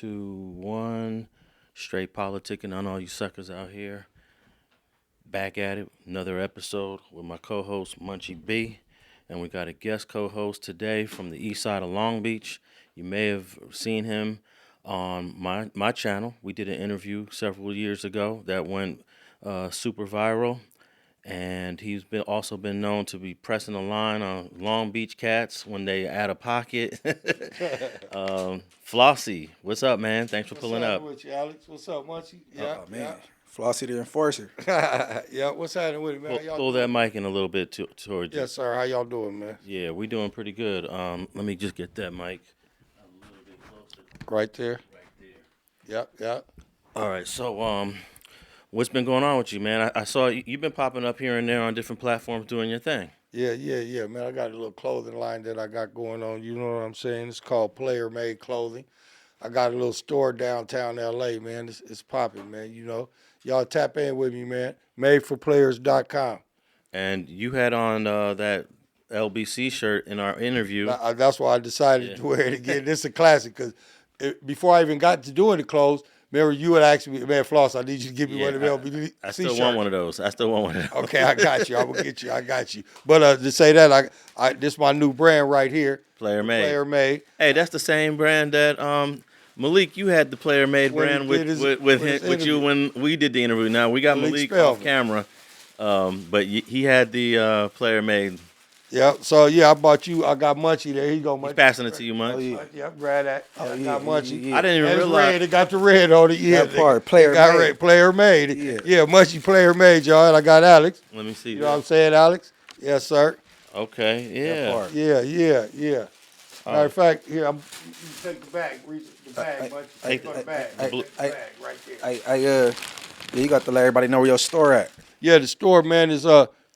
2, 1. Straight Politicking on all you suckers out here. Back at it. Another episode with my co-host, Munchie B. And we got a guest co-host today from the east side of Long Beach. You may have seen him on my channel. We did an interview several years ago that went super viral. And he's also been known to be pressing a line on Long Beach cats when they out of pocket. Flossy, what's up, man? Thanks for pulling up. What's up with you, Alex? What's up, Munchie? Yeah, man. Yeah. Flossy the enforcer. Yeah, what's happening with you, man? Pull that mic in a little bit towards you. Yes, sir. How y'all doing, man? Yeah, we doing pretty good. Let me just get that mic a little bit closer. Right there? Right there. Yep. All right, so what's been going on with you, man? I saw you've been popping up here and there on different platforms doing your thing. Yeah, man. I got a little clothing line that I got going on. You know what I'm saying? It's called Player Made Clothing. I got a little store downtown L.A., man. It's popping, man. You know, y'all tap in with me, man. MadeForPlayers.com. And you had on that LBC shirt in our interview. That's why I decided to wear it again. This is a classic because before I even got to doing the clothes, remember, you had asked me, man, Floss, I need you to give me one of the LBC I still want one of those. Okay, I got you. I'm going to get you. I got you. But to say that, this is my new brand right here. Player Made. Player Made. Hey, that's the same brand that Malik, you had the Player Made brand with you when we did the interview. Now, we got Malik off camera, but he had the Player Made. Yeah, so I bought you. I got Munchie there. Here you go, Munchie. He's passing it to you, Munch. Oh, yeah, grab that. I got Munchie. Yeah. I didn't even realize. It got the red on it. Yeah, that part, Player Made. Red, Player Made. Yeah, Munchie Player Made, y'all. And I got Alex. Let me see. You know what I'm saying, Alex? Yes, sir. Okay, yeah. Yeah. Matter of fact, here, you take the bag. Reach the bag, Munchie. Take the bag. The bag right there. You got to let everybody know where your store at. Yeah, the store, man, is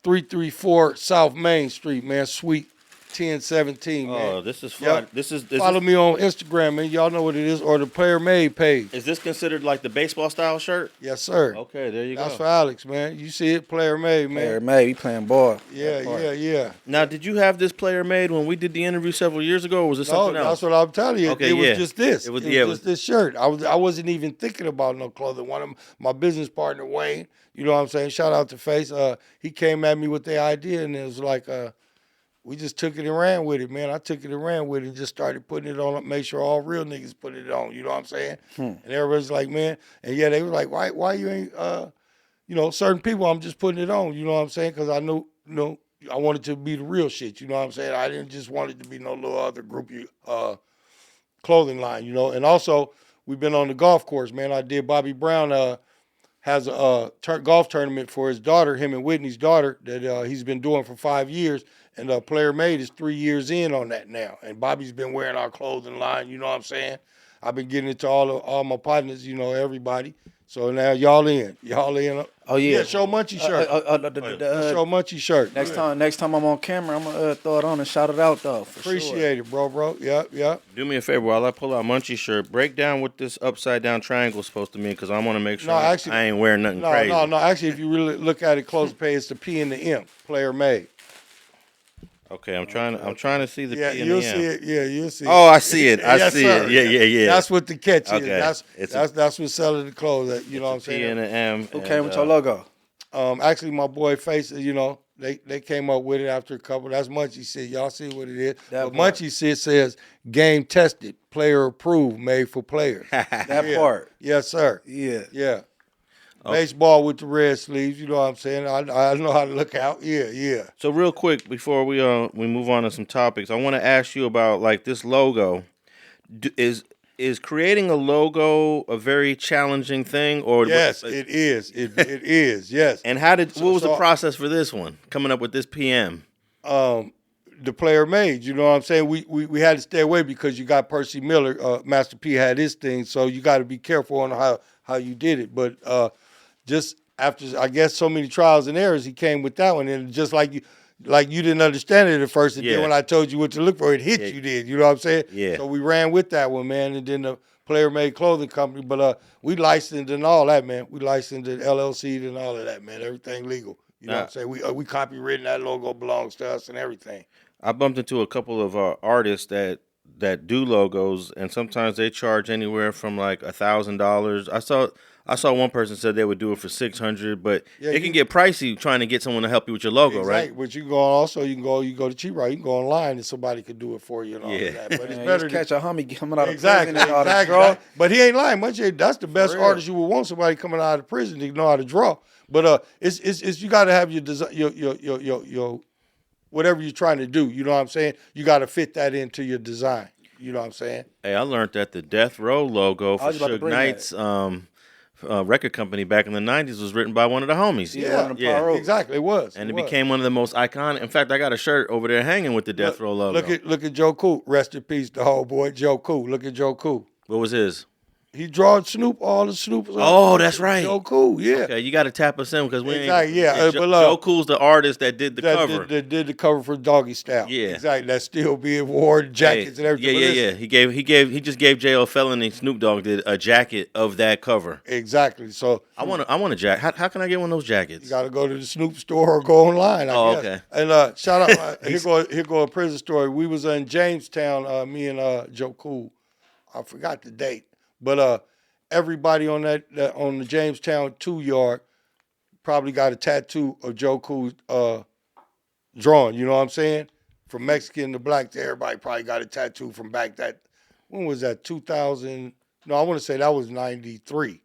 334 South Main Street, man. Suite 1017, man. Oh, this is fun. Yep. Follow me on Instagram, man. Y'all know what it is, or the Player Made page. Is this considered like the baseball style shirt? Yes, sir. Okay, there you go. That's for Alex, man. You see it, Player Made, man. Player Made, we playing ball. Yeah. Now, did you have this Player Made when we did the interview several years ago, or was it something else? No, that's what I'm telling you. Okay, it was just this. It was just this shirt. I wasn't even thinking about no clothing. One of my business partner, Wayne, you know what I'm saying? Shout out to Face. He came at me with the idea, and it was like, we just took it and ran with it, man. I took it and ran with it and just started putting it on, make sure all real niggas put it on. You know what I'm saying? And everybody's like, man. And yeah, they was like, why you ain't, certain people, I'm just putting it on. You know what I'm saying? Because I knew, I wanted to be the real shit. You know what I'm saying? I didn't just want it to be no little other groupie clothing line, And also, we've been on the golf course, man. I did Bobby Brown has a golf tournament for his daughter, him and Whitney's daughter, that he's been doing for 5 years. And Player Made is 3 years in on that now. And Bobby's been wearing our clothing line, you know what I'm saying? I've been getting it to all my partners, everybody. So now y'all in. Oh, yeah. Show Munchie shirt. Show Munchie shirt. Next time I'm on camera, I'm going to throw it on and shout it out, though. Appreciate it, bro. Yep. Do me a favor, while I pull out Munchie's shirt, break down what this upside-down triangle is supposed to mean, because I want to make sure I ain't wearing nothing crazy. No. Actually, if you really look at it close pay, it's the P and the M, Player Made. Okay, I'm trying to see the P and the M. You'll see it. Yeah, you'll see it. Oh, I see it. Yes, sir. Yeah. That's what the catch Okay. is. That's what's selling the clothes. You know what I'm saying? P and the M. Who came with your logo? Actually, my boy Face, they came up with it after a couple. That's Munchie shit. Y'all see what it is. But Munchie shit says game tested, player approved, made for players. That part. Yes, sir. Yeah. Baseball with the red sleeves, you know what I'm saying? I know how to look out. Yeah. So real quick before we move on to some topics, I want to ask you about like this logo. Is creating a logo a very challenging thing, or yes, it is. It is. Yes. And what was the process for this one? Coming up with this PM. The Player Made, you know what I'm saying? We had to stay away because you got Percy Miller, Master P had his thing, so you got to be careful on how you did it. But just after, I guess, so many trials and errors, he came with that one. And just like you didn't understand it at first. And then when I told you what to look for, it hit you did. You know what I'm saying? Yeah. So we ran with that one, man. And then the Player Made Clothing Company. But we licensed and all that, man. We licensed it, LLC and all of that, man. Everything legal. You know what I'm saying? We copywritten. That logo belongs to us and everything. I bumped into a couple of artists that that do logos, and sometimes they charge anywhere from like $1,000. I saw one person said they would do it for $600, but it can get pricey trying to get someone to help you with your logo, right? But you can go to cheap route. You can go online and somebody could do it for you and all of that. But it's better to catch a homie coming out of exactly, prison and know how to exactly. draw. But he ain't lying. That's the best artist you would want. Somebody coming out of prison to know how to draw. But it's you got to have your design, your whatever you're trying to do. You know what I'm saying? You got to fit that into your design. You know what I'm saying? Hey, I learned that the Death Row logo for Suge Knight's record company back in the 90s was written by one of the homies. Yeah, exactly. It was. And it became one of the most iconic. In fact, I got a shirt over there hanging with the Death Row logo. Look at Joe Cool. Rest in peace, the whole boy, Joe Cool. Look at Joe Cool. What was his? He drawed Snoop, all the Snoop. Oh, that's right. Joe Cool, yeah. Okay, you got to tap us in because we exactly, ain't. Joe Cool's the artist that did the cover. That did the cover for DoggyStyle. Yeah, exactly. That's still being worn, jackets and everything. Yeah. He just gave J.O. Felony. Snoop Dogg did a jacket of that cover. Exactly. So I want a jacket. How can I get one of those jackets? You got to go to the Snoop store or go online. I guess. Okay. And shout out, here go a prison story. We was in Jamestown, me and Joe Cool. I forgot the date, but everybody on on the Jamestown 2 yard probably got a tattoo of Joe Cool's drawing. You know what I'm saying? From Mexican to black to everybody probably got a tattoo from back that. When was that? 2000? No, I want to say that was 93.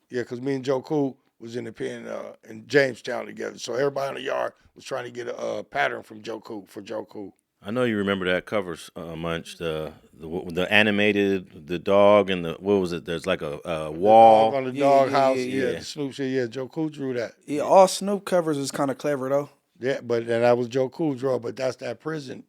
Yeah, because me and Joe Cool was in the pen in Jamestown together. So everybody in the yard was trying to get a pattern from Joe Cool for Joe Cool. I know you remember that cover, Munch. The animated, the dog, and what was it? There's like a wall. The dog on the dog house. Yeah. The Snoop shit. Yeah, Joe Cool drew that. Yeah, all Snoop covers is kind of clever, though. Yeah, and that was Joe Cool draw, but that's that prison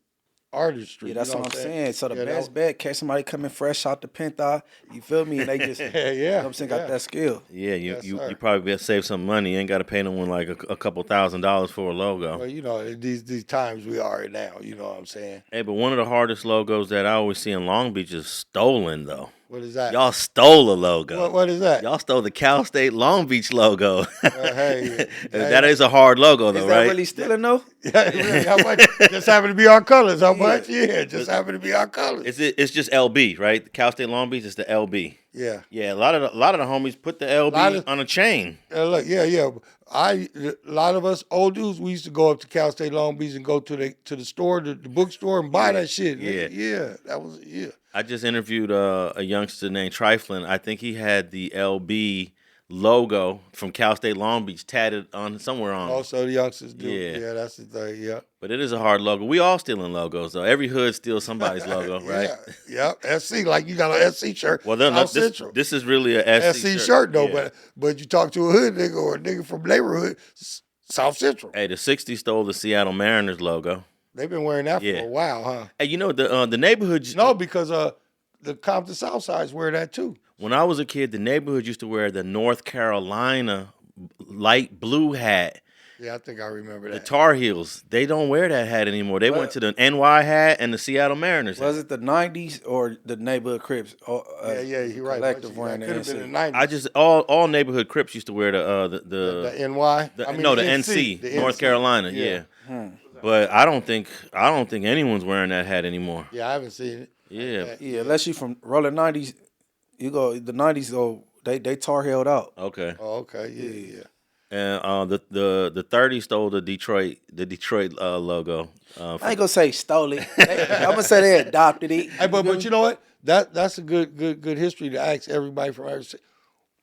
artistry. Yeah, that's what I'm saying. So the best bet, catch somebody coming fresh out the penthouse, you feel me? And they just, you know what I'm saying, got that skill. Yeah, you probably better save some money. You ain't got to pay no one like a couple $1,000s for a logo. Well, you know, these times we are in now, you know what I'm saying? Hey, but one of the hardest logos that I always see in Long Beach is stolen, though. What is that? Y'all stole a logo. What is that? Y'all stole the Cal State Long Beach logo. Hey, that is a hard logo, though, right? Is that really stealing, though? Yeah, really. How much? Just happen to be our colors. How much? Yeah, just happen to be our colors. It's just LB, right? Cal State Long Beach is the LB. Yeah. Yeah, a lot of the homies put the LB on a chain. Look, yeah. A lot of us old dudes, we used to go up to Cal State Long Beach and go to the store, the bookstore, and buy that shit. Yeah, that was. I just interviewed a youngster named Triflin. I think he had the LB logo from Cal State Long Beach tatted on somewhere on. Also, the youngsters do. Yeah, that's the thing. Yeah. But it is a hard logo. We all stealing logos though. Every hood steals somebody's logo, right? Yeah. SC, like you got an SC shirt. Well, this is really a SC shirt though. Yeah. But you talk to a hood nigga or a nigga from neighborhood, South Central. Hey, the '60s stole the Seattle Mariners logo. They've been wearing that for a while, huh? Hey, you know the neighborhood. No, because the Compton South Sides wear that too. When I was a kid, the neighborhood used to wear the North Carolina light blue hat. Yeah, I think I remember that. The Tar Heels, they don't wear that hat anymore. They went to the NY hat and the Seattle Mariners hat. Was it the 90s or the neighborhood Crips? Yeah, you're right. Collective wearing it could have been the 90s. All neighborhood Crips used to wear the NY? the NC, the North Carolina, yeah. But I don't think anyone's wearing that hat anymore. Yeah, I haven't seen it. Yeah, unless you from Rollin 90s, you go the 90s though, they Tar Heeled out. Okay. Oh, okay. Yeah. And the 30s stole the Detroit logo. I ain't gonna say stole it. I'm gonna say they adopted it. Hey, but you know what? That's a good history to ask everybody from every.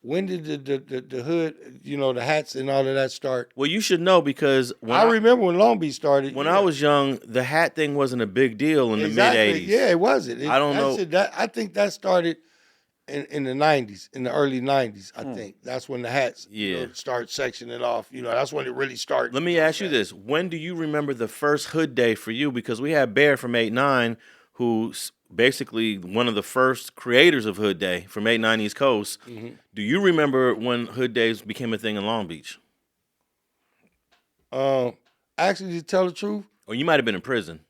When did the hood, the hats and all of that start? Well, you should know because I remember when Long Beach started. When I was young, the hat thing wasn't a big deal in the mid '80s. Yeah, it wasn't. I don't know. I think that started in the '90s, in the early '90s. I think that's when the hats start sectioning off. That's when it really started. Let me ask you this: when do you remember the first hood day for you? Because we had Bear from 8-9, who's basically one of the first creators of Hood Day from 8-9 East Coast. Mm-hmm. Do you remember when Hood Days became a thing in Long Beach? Actually, to tell the truth, or you might have been in prison.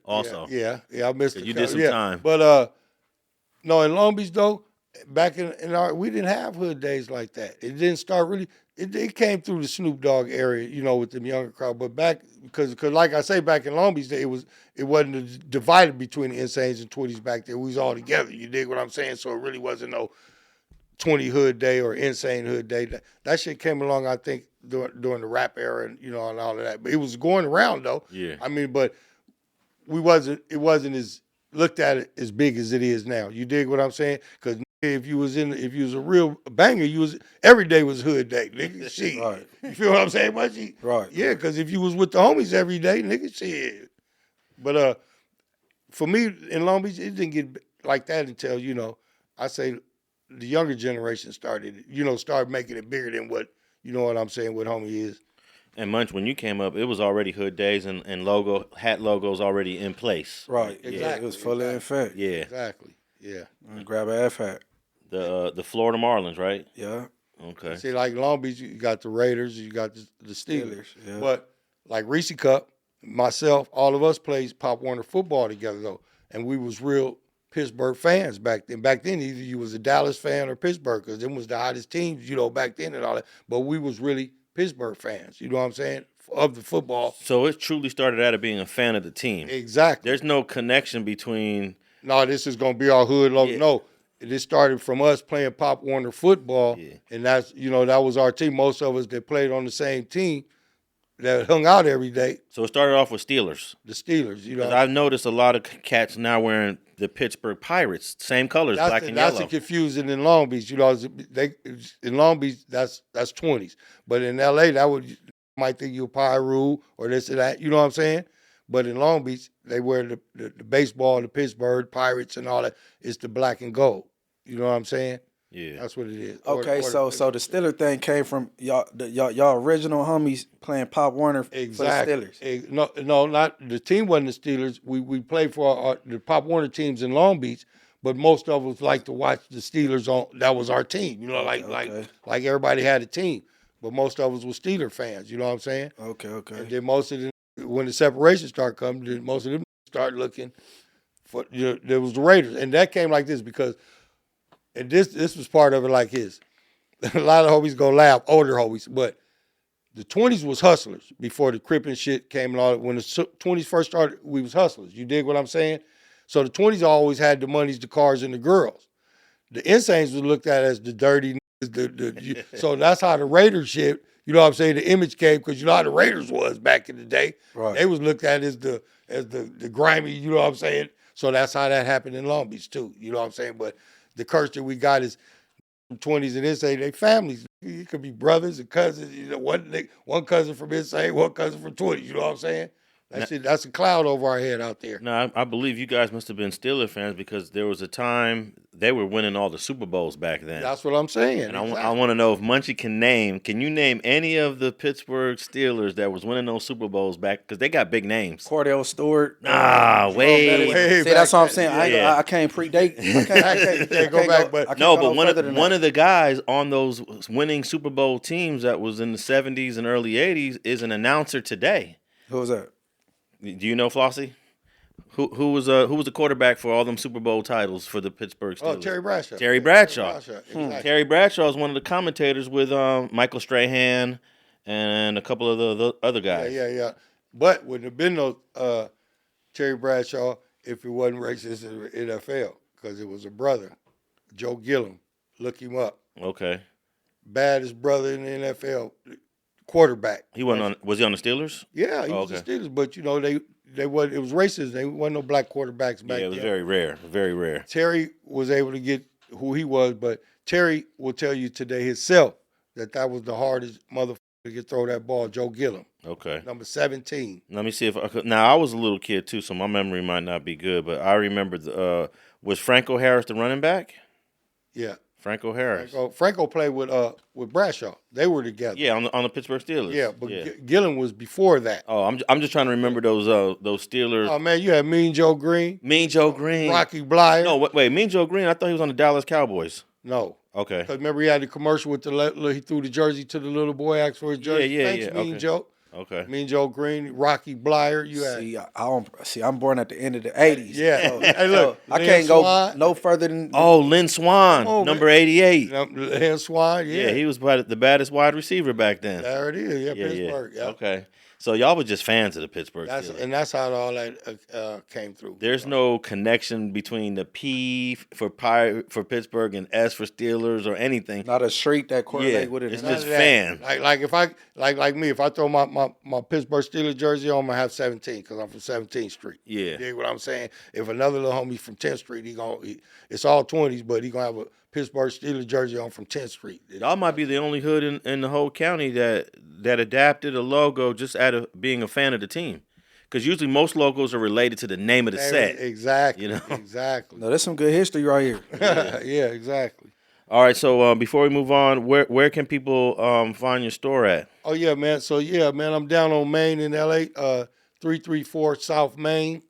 Also, yeah, I missed it. You did some time, but no, in Long Beach though, back in our, we didn't have hood days like that. It didn't start really. It came through the Snoop Dogg area, you know, with the younger crowd. But back because like I say, back in Long Beach, it wasn't divided between the Insanes and 20s back there. We was all together. You dig what I'm saying? So it really wasn't no 20 hood day or insane hood day. That shit came along, I think, during the rap era and, you know, and all of that. But it was going around though. Yeah. I mean, but it wasn't as looked at it as big as it is now. You dig what I'm saying? Because if you was a real banger, every day was hood day, nigga. Shit. Right. You feel what I'm saying, Munchie? Right. Yeah, because if you was with the homies every day, nigga, shit. But for me in Long Beach, it didn't get like that until, you know, I say the younger generation started making it bigger than what, you know what I'm saying, what homie is. And Munch, when you came up, it was already hood days and hat logos already in place. Right. Exactly. Yeah, it was fully in effect. Yeah. Exactly. Yeah. And grab an F hat. The Florida Marlins, right? Yeah. Okay. See, like Long Beach, you got the Raiders, you got the Steelers. Yeah. But like Reese Cup, myself, all of us played Pop Warner football together though, and we was real Pittsburgh fans back then. Back then, either you was a Dallas fan or Pittsburgh, because them was the hottest teams, you know, back then and all that. But we was really Pittsburgh fans, you know what I'm saying, of the football. So it truly started out of being a fan of the team. Exactly. There's no connection between. No, this is gonna be our hood logo. Yeah. No, this started from us playing Pop Warner football, and that's, you know, that was our team. Most of us that played on the same team that hung out every day. So it started off with Steelers. The Steelers, you know. I've noticed a lot of cats now wearing the Pittsburgh Pirates, same colors, black and that's yellow. the confusing in Long Beach. You know, in Long Beach that's 20s, but in LA might think you're Piru or this or that. You know what I'm saying? But in Long Beach, they wear the baseball, the Pittsburgh Pirates and all that. It's the black and gold. You know what I'm saying? Yeah, that's what it is. Okay, so the Steeler thing came from y'all original homies playing Pop Warner exactly. for the Steelers. No, not the team wasn't the Steelers. We played for the Pop Warner teams in Long Beach, but most of us like to watch the Steelers on. That was our team. You know, like everybody had a team, but most of us were Steeler fans. You know what I'm saying? Okay. And then most of them, when the separation started coming, then most of them started looking for. You know, there was the Raiders, and that came like this because. And this was part of it like this. A lot of homies gonna laugh, older homies, but the 20s was hustlers before the Crip and shit came and all. When the 20s first started, we was hustlers. You dig what I'm saying? So the 20s always had the monies, the cars, and the girls. The Insanes was looked at as the dirty niggas. So that's how the Raiders shit, you know what I'm saying, the image came, because you know how the Raiders was back in the day. Right. They was looked at as the grimy, you know what I'm saying? So that's how that happened in Long Beach too. You know what I'm saying? But the curse that we got is 20s and Insane, they families. It could be brothers and cousins. You know, one cousin from Insane, one cousin from 20s. You know what I'm saying? That's a cloud over our head out there. No, I believe you guys must have been Steelers fans because there was a time they were winning all the Super Bowls back then. That's what I'm saying. And exactly. I want to know if Munchie can you name any of the Pittsburgh Steelers that was winning those Super Bowls back? Because they got big names. Cordell Stewart. Way See, that's what I'm saying. Yeah. I can't predate. I can't go back, but one of the guys on those winning Super Bowl teams that was in the 70s and early 80s is an announcer today. Who was that? Do you know Flossy? Who was the quarterback for all them Super Bowl titles for the Pittsburgh Steelers? Oh, Terry Bradshaw. Terry Bradshaw. Exactly. Terry Bradshaw is one of the commentators with Michael Strahan and a couple of the other guys. Yeah. But wouldn't have been no Terry Bradshaw if it wasn't racist in the NFL, because it was a brother, Joe Gilliam. Look him up. Okay. Baddest brother in the NFL. Quarterback. Was he on the Steelers? Yeah, he was the Steelers, but you know it was racist. There wasn't no black quarterbacks back then. Yeah, it was very rare. Terry was able to get who he was, but Terry will tell you today himself that was the hardest motherfucker to get throw that ball, Joe Gilliam. Okay. Number 17. Let me see if I could. Now I was a little kid too, so my memory might not be good, but I remember was Franco Harris the running back? Yeah. Franco Harris. Franco played with Bradshaw. They were together. Yeah, on the Pittsburgh Steelers. Yeah, but Gillen was before that. Oh, I'm just trying to remember those Steelers. Oh man, you had Mean Joe Green. Rocky Bleier. No, wait, Mean Joe Green. I thought he was on the Dallas Cowboys. No. Okay. Because remember he had the commercial with he threw the jersey to the little boy, asked for his jersey. Yeah. Thanks, Mean Joe. Okay. Mean Joe Green, Rocky Blyer. You had. I'm born at the end of the 80s. Yeah. So, hey, look, I can't go no further than. Lynn Swan, number 88. Lynn Swan, yeah. Yeah, he was the baddest wide receiver back then. There it is, Pittsburgh. Yeah. Okay. So y'all were just fans of the Pittsburgh Steelers. And that's how all that came through. There's no connection between the P for Pittsburgh and S for Steelers or anything. Not a street that correlate with it. It's just fan. If I throw my Pittsburgh Steelers jersey on, I'm gonna have 17 because I'm from 17th Street. Yeah. You dig what I'm saying? If another little homie from 10th Street, it's all 20s, but he gonna have a Pittsburgh Steelers jersey on from 10th Street. Y'all might be the only hood in the whole county that adapted a logo just out of being a fan of the team. Because usually most logos are related to the name of the set. Exactly. You know? Exactly. No, there's some good history right here. Yeah, exactly. All right, so before we move on, where can people find your store at? Oh, yeah, man. So, I'm down on Main in L.A., 334 South Main,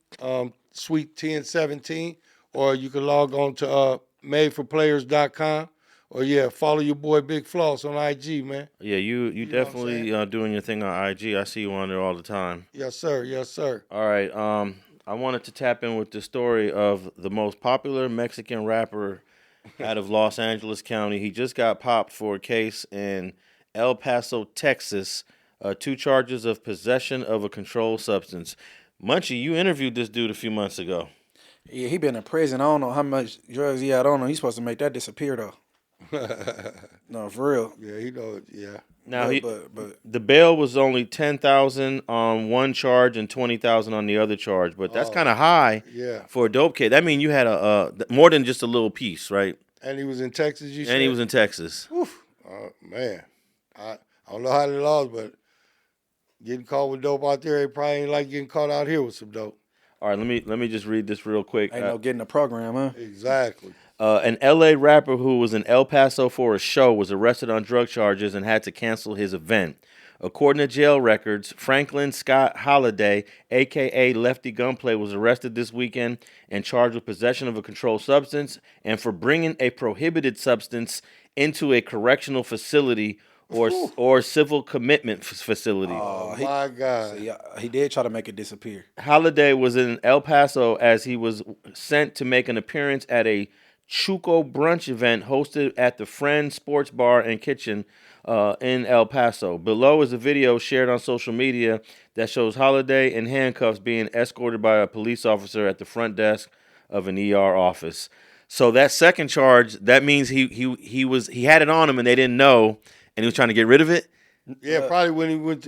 Suite 1017. Or you can log on to madeforplayers.com. Or, follow your boy Big Floss on IG, man. Yeah, you definitely doing your thing on IG. I see you on there all the time. Yes, sir. Yes, sir. All right, I wanted to tap in with the story of the most popular Mexican rapper out of Los Angeles County. He just got popped for a case in El Paso, Texas, 2 charges of possession of a controlled substance. Munchie, you interviewed this dude a few months ago. Yeah, he been in prison. I don't know how much drugs he had on him. He's supposed to make that disappear, though. No, for real. Yeah, he knows. Yeah. Now, but the bail was only $10,000 on one charge and $20,000 on the other charge, but that's kind of high for a dope kid. That means you had more than just a little piece, right? And he was in Texas, you said? And he was in Texas. Oof. Man. I don't know how they lost, but getting caught with dope out there, it probably ain't like getting caught out here with some dope. All right, let me just read this real quick. Ain't no getting a program, huh? Exactly. An L.A. rapper who was in El Paso for a show was arrested on drug charges and had to cancel his event. According to jail records, Franklin Scott Holiday, a.k.a. Lefty Gunplay, was arrested this weekend and charged with possession of a controlled substance and for bringing a prohibited substance into a correctional facility or civil commitment facility. Oh, my God. So he did try to make it disappear. Holiday was in El Paso as he was sent to make an appearance at a Chuco brunch event hosted at the Friend Sports Bar and Kitchen in El Paso. Below is a video shared on social media that shows Holiday in handcuffs being escorted by a police officer at the front desk of an ER office. So that second charge, that means he had it on him and they didn't know, and he was trying to get rid of it. Yeah, probably when he went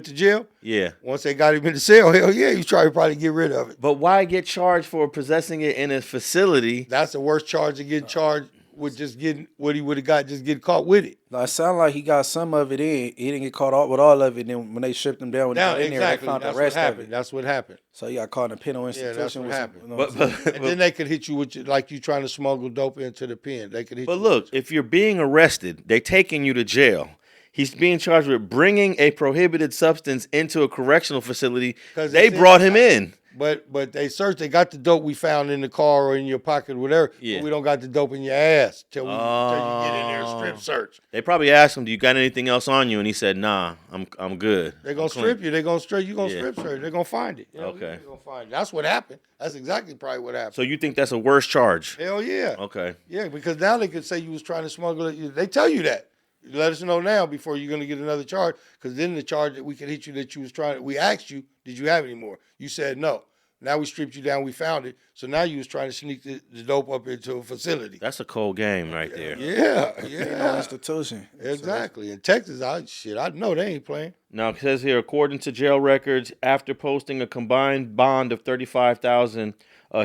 to jail. Yeah. Once they got him in the cell, hell yeah, he tried to probably get rid of it. But why get charged for possessing it in a facility? That's the worst charge to get charged with, just getting what he would have got, just getting caught with it. Now, it sounded like he got some of it in. He didn't get caught with all of it. Then when they stripped him down, when he got in there, they found the rest of it. That's what happened. So he got caught in a penal institution. Yeah, that's what happened. But then they could hit you with like you trying to smuggle dope into the pen. They could hit you. But look, if you're being arrested, they're taking you to jail. He's being charged with bringing a prohibited substance into a correctional facility. They brought him in. But they searched. They got the dope we found in the car or in your pocket or whatever. Yeah. But we don't got the dope in your ass till you get in there and strip search. They probably asked him, "Do you got anything else on you?" And he said, "Nah, I'm good." They're gonna strip you. They're gonna strip you. Gonna strip search. They're gonna find it. Okay. They're gonna find it. That's what happened. That's exactly probably what happened. So you think that's a worse charge? Hell yeah. Okay. Yeah, because now they could say you was trying to smuggle it. They tell you that. Let us know now before you're going to get another charge, because then the charge that we could hit you that you was trying. We asked you, did you have any more? You said no. Now we stripped you down. We found it. So now you was trying to sneak the dope up into a facility. That's a cold game right there. Yeah. Institution. Exactly. In Texas, I know they ain't playing. Now it says here, according to jail records, after posting a combined bond of $35,000,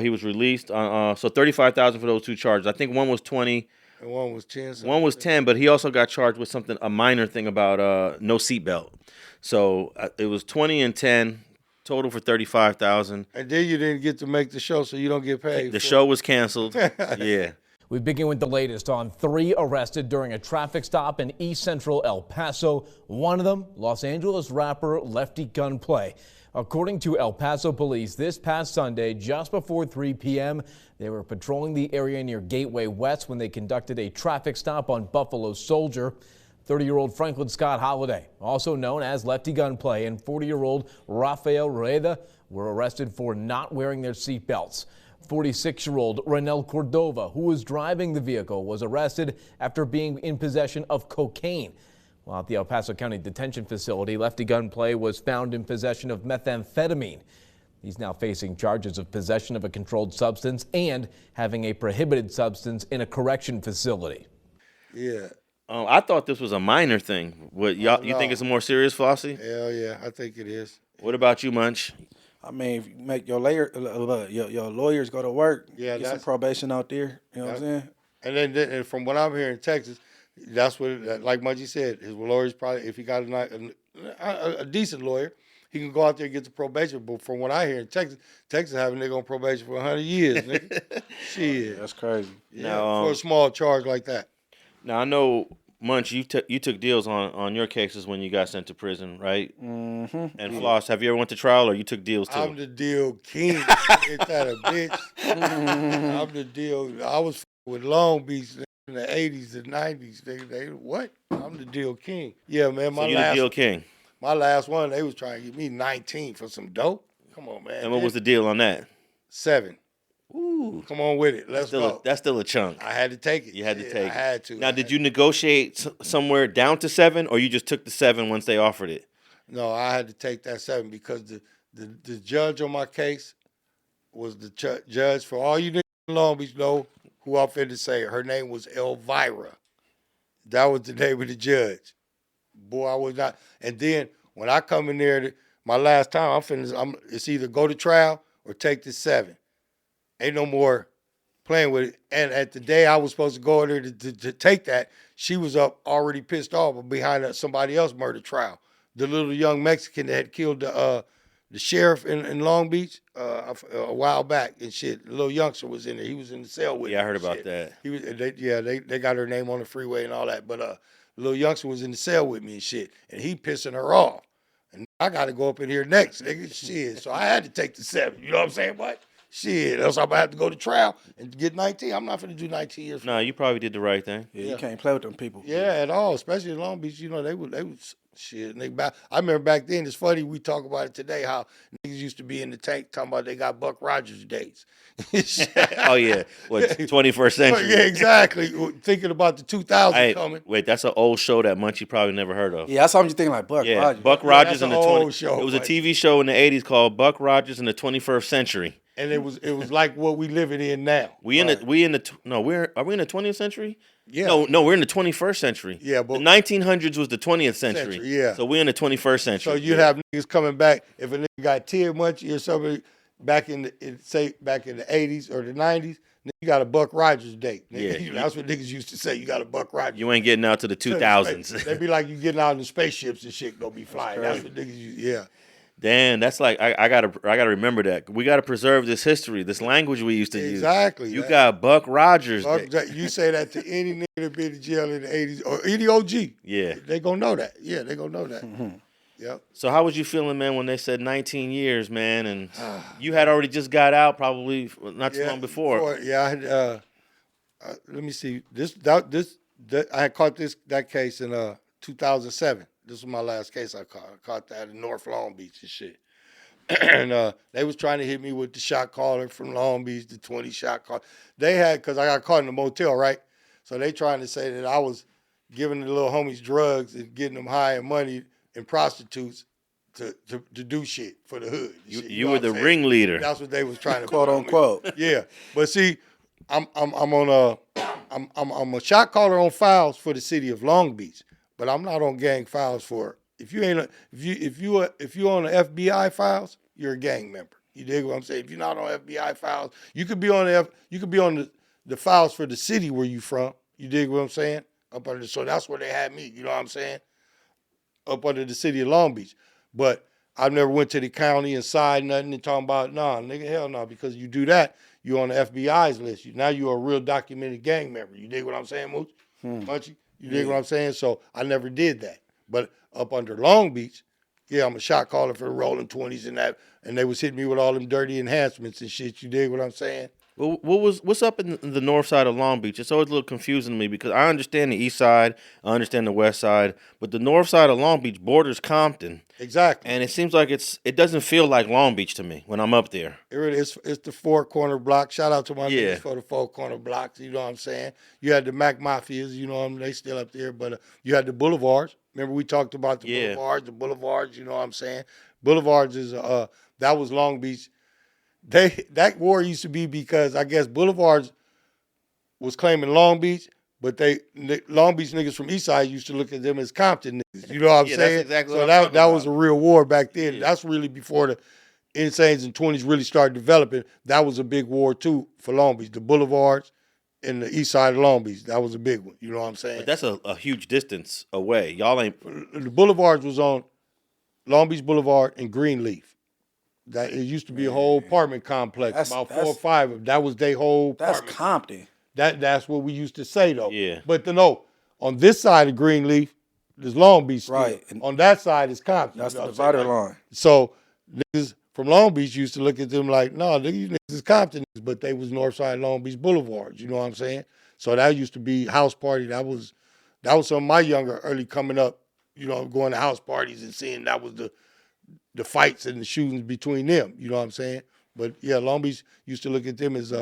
he was released. So $35,000 for those 2 charges. I think one was 20. And one was 10. One was 10, but he also got charged with a minor thing about no seatbelt. So it was 20 and 10, total for $35,000. And then you didn't get to make the show, so you don't get paid. The show was canceled. Yeah. We begin with the latest on 3 arrested during a traffic stop in East Central El Paso. One of them, Los Angeles rapper Lefty Gunplay. According to El Paso police, this past Sunday, just before 3 p.m., they were patrolling the area near Gateway West when they conducted a traffic stop on Buffalo Soldier. 30-year-old Franklin Scott Holliday, also known as Lefty Gunplay, and 40-year-old Rafael Rueda were arrested for not wearing their seat belts. 46-year-old Renel Cordova, who was driving the vehicle, was arrested after being in possession of cocaine. While at the El Paso County Detention Facility, Lefty Gunplay was found in possession of methamphetamine. He's now facing charges of possession of a controlled substance and having a prohibited substance in a correction facility. Yeah. I thought this was a minor thing. What y'all? You think it's more serious, Flossy? Hell yeah, I think it is. What about you, Munch? I mean, if you make your lawyers go to work, get some probation out there. You know what I'm saying? And then from what I'm hearing in Texas, that's what, like Munchie said, his lawyers probably, if he got a decent lawyer, he can go out there and get the probation. But from what I hear in Texas having a nigga on probation for 100 years, nigga. Shit. That's crazy. Yeah, now, for a small charge like that. Now, I know, Munch, you took deals on your cases when you got sent to prison, right? Mm-hmm. And Floss, have you ever went to trial or you took deals too? I'm the deal king. Ain't that a bitch? I'm the deal. I was with Long Beach in the 80s and 90s. They what? I'm the deal king. Yeah, man. So you the deal king? My last one, they was trying to get me 19 for some dope. Come on, man. And what was the deal on that? 7. Ooh. Come on with it. Let's go. That's still a chunk. I had to take it. You had to take it. I had to. Now, did you negotiate somewhere down to 7, or you just took the 7 once they offered it? No, I had to take that 7 because the judge on my case was the judge. For all you niggas in Long Beach know who I'm finna say, her name was Elvira. That was the name of the judge. Boy, I was not. And then when I come in there, my last time, it's either go to trial or take the 7. Ain't no more playing with it. And at the day I was supposed to go in there to take that, she was up already pissed off behind somebody else's murder trial. The little young Mexican that had killed the sheriff in Long Beach a while back and shit. The little youngster was in there. He was in the cell with me. Yeah, I heard about that. He was. They got her name on the freeway and all that. But the little youngster was in the cell with me and shit. And he pissing her off. And I got to go up in here next, nigga. Shit. So I had to take the 7. You know what I'm saying? What? Shit, else I'm going to have to go to trial and get 19. I'm not going to do 19 years. No, you probably did the right thing. Yeah, you can't play with them people. Yeah, at all, especially in Long Beach. You know, they was shit. I remember back then, it's funny, we talk about it today, how niggas used to be in the tank talking about they got Buck Rogers dates. Oh, yeah. What, 21st century? Yeah, exactly. Thinking about the 2000 coming. Wait, that's an old show that Munchie probably never heard of. Yeah, that's something you think like Buck Rogers. Buck Rogers in the 20s. Show, it was a TV show in the 80s called Buck Rogers in the 21st century. And it was like what we living in now. Are we in the 20th century? Yeah. No, we're in the 21st century. Yeah, but the 1900s was the 20th century. Yeah. So we're in the 21st century. So you'd have niggas coming back if a nigga got Ted Munchie or somebody back in the 80s or the 90s. You got a Buck Rogers date. Nigga. Yeah, that's what niggas used to say. You got a Buck Rogers. You ain't getting out to the 2000s. They'd be like you getting out in the spaceships and shit. Don't be flying. That's what niggas used. Yeah. Damn, that's like I gotta remember that. We gotta preserve this history, this language we used to use. Exactly. You got Buck Rogers. You say that to any nigga that been in jail in the 80s or any OG. Yeah. They gonna know that. Yeah, they gonna know that. Mm-hmm. Yep. So how was you feeling, man, when they said 19 years, man, and you had already just got out probably not too long before. Yeah, I had let me see. I had caught that case in 2007. This was my last case I caught. I caught that in North Long Beach and shit. And they was trying to hit me with the shot caller from Long Beach, the 20 shot call. They had, because I got caught in a motel, right? So they trying to say that I was giving the little homies drugs and getting them high and money and prostitutes to do shit for the hood. You were the ringleader. That's what they was trying to quote unquote. Yeah, but see, I'm a shot caller on files for the city of Long Beach. But I'm not on gang files for if you on the FBI files, you're a gang member. You dig what I'm saying? If you're not on FBI files, you could be on the files for the city where you from. You dig what I'm saying? So that's where they had me. You know what I'm saying? Up under the city of Long Beach. But I never went to the county and signed nothing and talking about nigga, hell no, because you do that, you're on the FBI's list. Now you're a real documented gang member. You dig what I'm saying, Mooch? Munchie? You dig what I'm saying? So I never did that. But up under Long Beach, yeah, I'm a shot caller for the Rollin 20s and that, and they was hitting me with all them dirty enhancements and shit. You dig what I'm saying? Well, what's up in the north side of Long Beach? It's always a little confusing to me because I understand the east side, I understand the west side, but the north side of Long Beach borders Compton. Exactly. And it seems like it doesn't feel like Long Beach to me when I'm up there. It's the four corner block. Shout out to my niggas for the four corner blocks. You know what I'm saying? You had the Mac Mafias. You know what I mean? They still up there, but you had the boulevards. Remember we talked about the boulevards. The boulevards. You know what I'm saying? Boulevards is that was Long Beach. That war used to be because I guess Boulevards was claiming Long Beach, but Long Beach niggas from East Side used to look at them as Compton niggas. You know what I'm saying? That's exactly so what that was a real war back then. Yeah. That's really before the Insanes and 20s really started developing. That was a big war too for Long Beach. The Boulevards and the East Side of Long Beach. That was a big one. You know what I'm saying? But that's a huge distance away. Y'all ain't. The Boulevards was on Long Beach Boulevard and Greenleaf. That it used to be a whole apartment complex, about 4 or 5 of them. That was their whole apartment. That's Compton. That's what we used to say though. Yeah. But no, on this side of Greenleaf, there's Long Beach still. Right. On that side is Compton. That's the divider line. So niggas from Long Beach used to look at them like, no, these niggas is Compton niggas, but they was Northside Long Beach Boulevards. You know what I'm saying? So that used to be house party. That was some of my younger early coming up. You know, going to house parties and seeing that was the fights and the shootings between them, you know what I'm saying? But yeah, Long Beach used to look at them as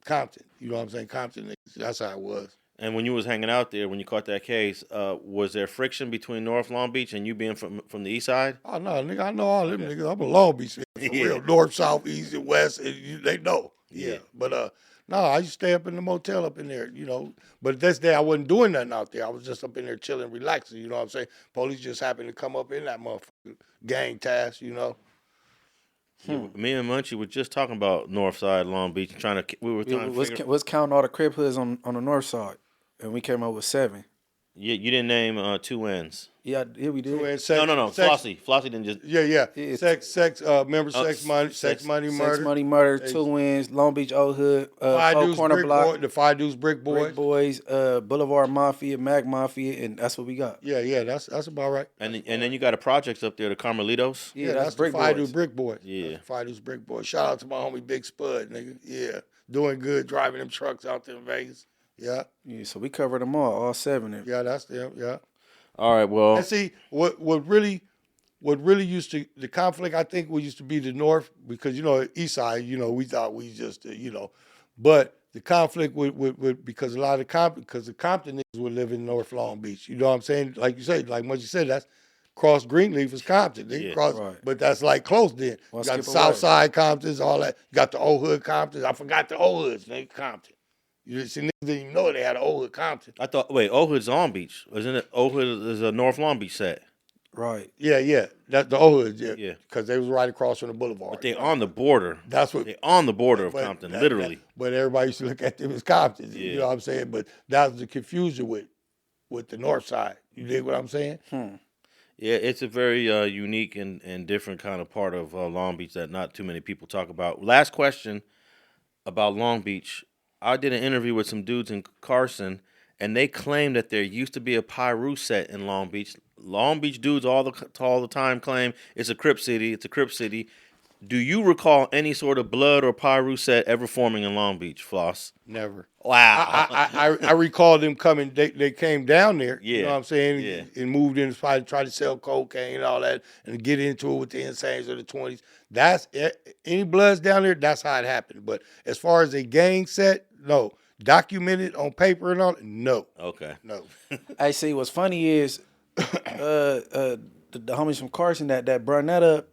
Compton, you know what I'm saying? Compton, that's how it was. And when you was hanging out there, when you caught that case, was there friction between North Long Beach and you being from the east side? Oh no, nigga, I know all them niggas. I'm a Long Beach nigga, for real. North, south, east, and west, and they know. Yeah. But no, I used to stay up in the motel up in there, you know. But this day I wasn't doing nothing out there. I was just up in there chilling, relaxing, you know what I'm saying? Police just happened to come up in that motherfucker. Gang task, you know. Yeah, me and Munchie were just talking about North Side Long Beach, Let's count all the Crip hoods on the north side, and we came up with 7. You didn't name two ends. Yeah, we did. No. Flossy didn't just. Yeah. Sex, remember sex, money, murder. Sex, money, murder, 2 wins, Long Beach Old Hood, 4 Corner Block. The 5 Deuce Brick Boys. Brick Boys, Boulevard Mafia, Mac Mafia, and that's what we got. Yeah, that's about right. And then you got a projects up there, the Carmelitos. Yeah, that's Brick the 5 Boys. Deuce Brick Boys. Yeah. 5 Deuce Brick Boys. Shout out to my homie Big Spud, nigga. Yeah, doing good, driving them trucks out there in Vegas. Yeah. Yeah, so we covered them all 7 of them. Yeah, that's them, yeah. All right, well. And see, what really used to, the conflict, I think, used to be the North, because, you know, East Side, you know, we thought we just, you know, but the conflict with because a lot of the Compton niggas would live in North Long Beach. You know what I'm saying? Like you said, like what you said, that's cross Greenleaf is Compton. Right. But that's like close then. You got the South Side Comptons, all that. You got the Old Hood Comptons. I forgot the Old Hoods, nigga, Compton. You see, niggas didn't even know they had an Old Hood Compton. I thought, wait, Old Hood's Long Beach. Isn't it? Old Hood is a North Long Beach set. Right. Yeah. That's the Old Hood, Yeah. Because they was right across from the boulevard. But they on the border. That's what. They on the border of Compton, literally. But everybody used to look at them as Comptons. Yeah. You know what I'm saying? But that was the confusion with the North Side. You dig what I'm saying? Yeah, it's a very unique and different kind of part of Long Beach that not too many people talk about. Last question about Long Beach. I did an interview with some dudes in Carson, and they claim that there used to be a Piru set in Long Beach. Long Beach dudes all the time claim it's a Crip city. It's a Crip city. Do you recall any sort of blood or Piru set ever forming in Long Beach, Floss? Never. Wow. I recall them coming. They came down there. Yeah. You know what I'm saying? Yeah. And moved in to try to sell cocaine and all that, and get into it with the Insanes of the 20s. That's any bloods down there. That's how it happened. But as far as a gang set, no. Documented on paper and all, no. Okay. No. Hey, see, what's funny is the homies from Carson that brought that up,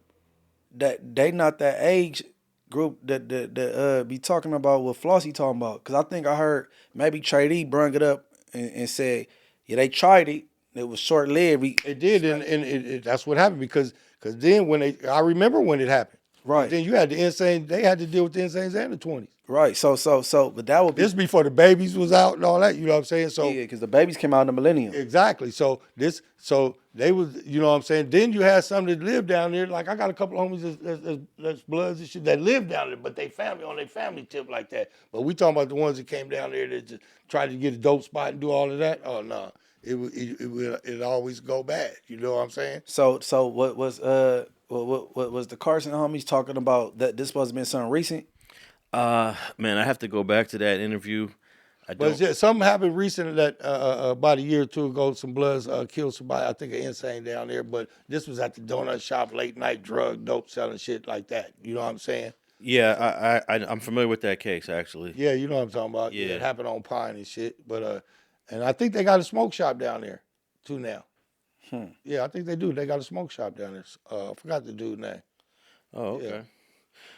that they not that age group that be talking about what Flossy talking about. Because I think I heard maybe Trey D brung it up and said, yeah, they tried it. It was short-lived. It did, and that's what happened because then I remember when it happened. Right. Then you had the Insane. They had to deal with the Insanes and the 20s. Right. So, but that would be this before the babies was out and all that. You know what I'm saying? So yeah, because the babies came out in the millennium. Exactly. So they was, you know what I'm saying. Then you had some that lived down there. Like I got a couple of homies that's bloods and shit that live down there, but they family on their family tip like that. But we talking about the ones that came down there that just tried to get a dope spot and do all of that. Oh no, it always go bad. You know what I'm saying? So what was the Carson homies talking about that this supposed to be something recent? Man, I have to go back to that interview. But something happened recently that about a year or two ago, some Bloods killed somebody, I think an insane down there, but this was at the donut shop, late night drug, dope selling shit like that. You know what I'm saying? Yeah, I'm familiar with that case, actually. Yeah, you know what I'm talking about. Yeah. It happened on Pine and shit. But and I think they got a smoke shop down there too now. Yeah, I think they do. They got a smoke shop down there. I forgot the dude's name. Oh, okay. Yeah.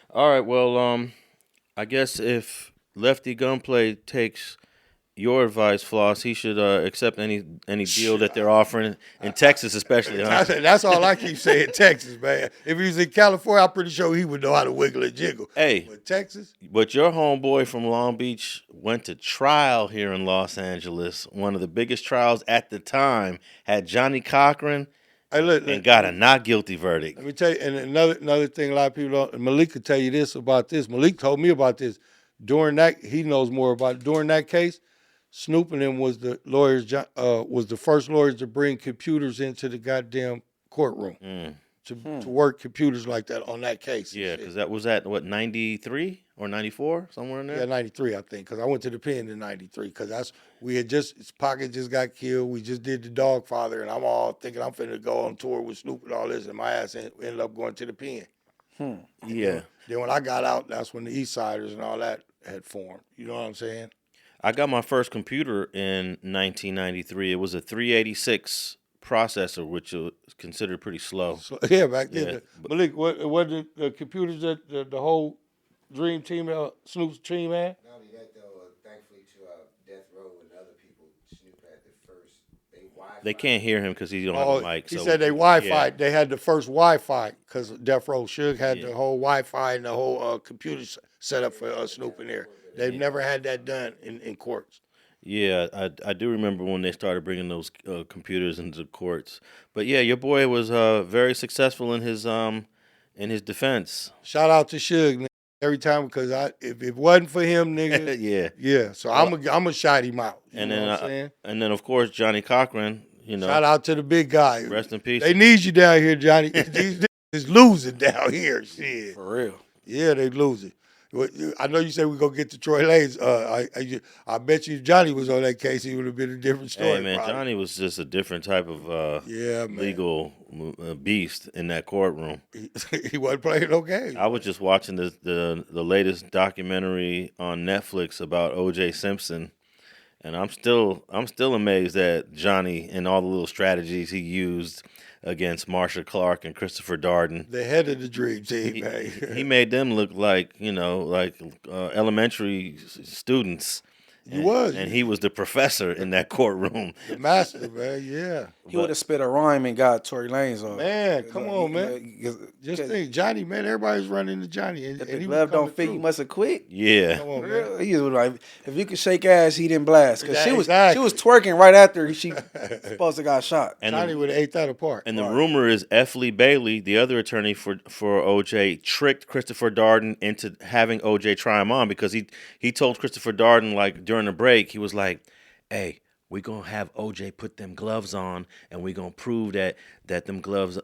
All right, well, I guess if Lefty Gunplay takes your advice, Floss, he should accept any deal that they're offering in Texas, especially. Huh? That's all I keep saying, Texas, man. If he was in California, I'm pretty sure he would know how to wiggle and jiggle. Hey, But Texas? But your homeboy from Long Beach went to trial here in Los Angeles. One of the biggest trials at the time had Johnny Cochran and got a not guilty verdict. Let me tell you, and another thing a lot of people don't, Malik could tell you this about this. Malik told me about this. During that, he knows more about it. During that case, Snoop and him was the lawyers, was the first lawyers to bring computers into the goddamn courtroom to work computers like that on that case. Yeah, because that was at, what, 93 or 94, somewhere in there? Yeah, 93, I think, because I went to the pen in 93, because Pocket just got killed. We just did the Dogfather, and I'm all thinking I'm finna go on tour with Snoop and all this, and my ass ended up going to the pen. Yeah. Then when I got out, that's when the East Siders and all that had formed. You know what I'm saying? I got my first computer in 1993. It was a 386 processor, which was considered pretty slow. So, yeah, back then. Yeah, Malik, what the computers that the whole Dream Team, Snoop's team had? Not only that, though, thankfully to Death Row and other people, Snoop had the first. They can't hear him because he don't have a mic. He so said they Wi-Fi. Yeah. They had the first Wi-Fi because Death Row Suge had the whole Wi-Fi and the whole computer set up for Snoop in there. They've never had that done in courts. Yeah, I do remember when they started bringing those computers into the courts. But yeah, your boy was very successful in his defense. Shout out to Suge, nigga, every time, because if it wasn't for him, nigga, Yeah. So I'm a shout him out. You And know then what I'm saying? and then of course Johnny Cochran, you know. Shout out to the big guy. Rest in peace. They need you down here, Johnny. These niggas is losing down here. Shit. For real. Yeah, they losing. I know you said we gonna get to Tory Lanez. I bet you if Johnny was on that case, he would have been a different story. Hey man, probably. Johnny was just a different type of Yeah, man. legal beast in that courtroom. He wasn't playing no games. I was just watching the latest documentary on Netflix about O.J. Simpson, and I'm still amazed at Johnny and all the little strategies he used against Marsha Clark and Christopher Darden. The head of the Dream Team, man. He made them look like elementary students. He was. And he was the professor in that courtroom. The master, man. Yeah. He would have spit a rhyme and got Tory Lanez off. Man, come on, man. Just think, Johnny, man. Everybody's running to Johnny, and If he the was glove don't coming fit, through. you must have quit. Yeah. Come on, man. Real? He was like, if you could shake ass, he didn't blast. Because she was twerking right after she supposed to got shot. And Johnny would have ate that apart. And the rumor is F. Lee Bailey, the other attorney for OJ, tricked Christopher Darden into having OJ try him on because he told Christopher Darden, like, during the break, he was like, hey, we gonna have OJ put them gloves on, and we gonna prove that them gloves,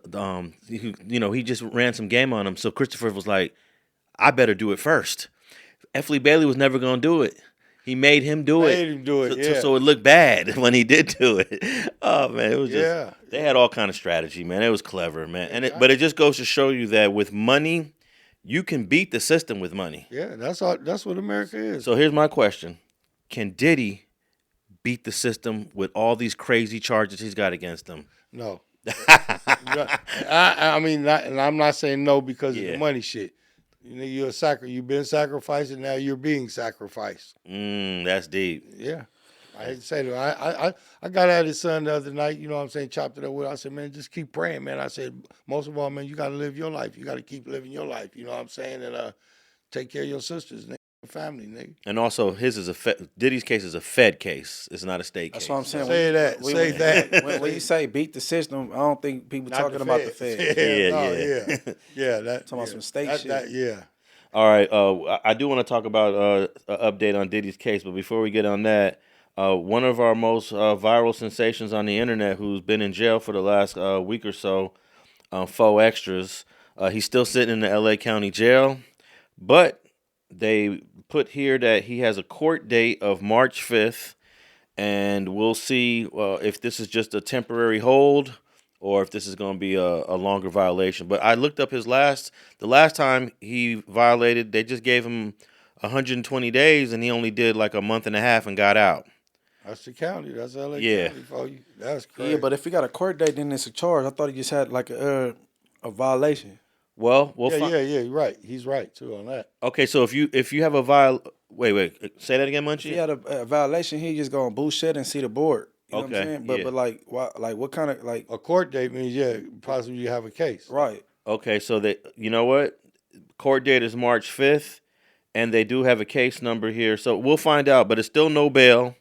he just ran some game on him. So Christopher was like, I better do it first. F. Lee Bailey was never gonna do it. He made him do it. Made him do it, yeah. So it looked bad when he did do it. Oh man, it was just they had all kind of strategy, man. It was clever, man. But it just goes to show you that with money, you can beat the system with money. Yeah, that's what America is. So here's my question: can Diddy beat the system with all these crazy charges he's got against him? No. I mean, and I'm not saying no because of the money shit. You know, you've been sacrificed, and now you're being sacrificed. That's deep. Yeah. I hate to say that. I got at his son the other night, you know what I'm saying, chopped it up with. I said, man, just keep praying, man. I said, most of all, man, you got to live your life. You got to keep living your life, you know what I'm saying, and take care of your sisters, nigga. Family, nigga. And also, his is Diddy's case is a Fed case. It's not a state case. That's what I'm saying. Say that. When you say beat the system, I don't think people Not talking the about the Feds. Fed. Yeah. That, Talking about some state shit. Yeah. All right. I do want to talk about an update on Diddy's case, but before we get on that, one of our most viral sensations on the internet, who's been in jail for the last week or so, 4Extras, he's still sitting in the L.A. County jail, but they put here that he has a court date of March 5th, and we'll see if this is just a temporary hold or if this is going to be a longer violation. But I looked up the last time he violated, they just gave him 120 days, and he only did like a month and a half and got out. That's the county. That's LA Yeah. County for you. That's crazy. Yeah, but if he got a court date, then it's a charge. I thought he just had like a violation. Well, we'll yeah, you're right. He's right too on that. Okay, so if you have a wait, say that again, Munchie. If he had a violation, he just gonna bullshit and see the board. You know what I'm Okay, saying? But yeah. but what kind of like A court date means possibly you have a case. right? Okay, so you know what? Court date is March 5th, and they do have a case number here, so we'll find out. But it's still no bail.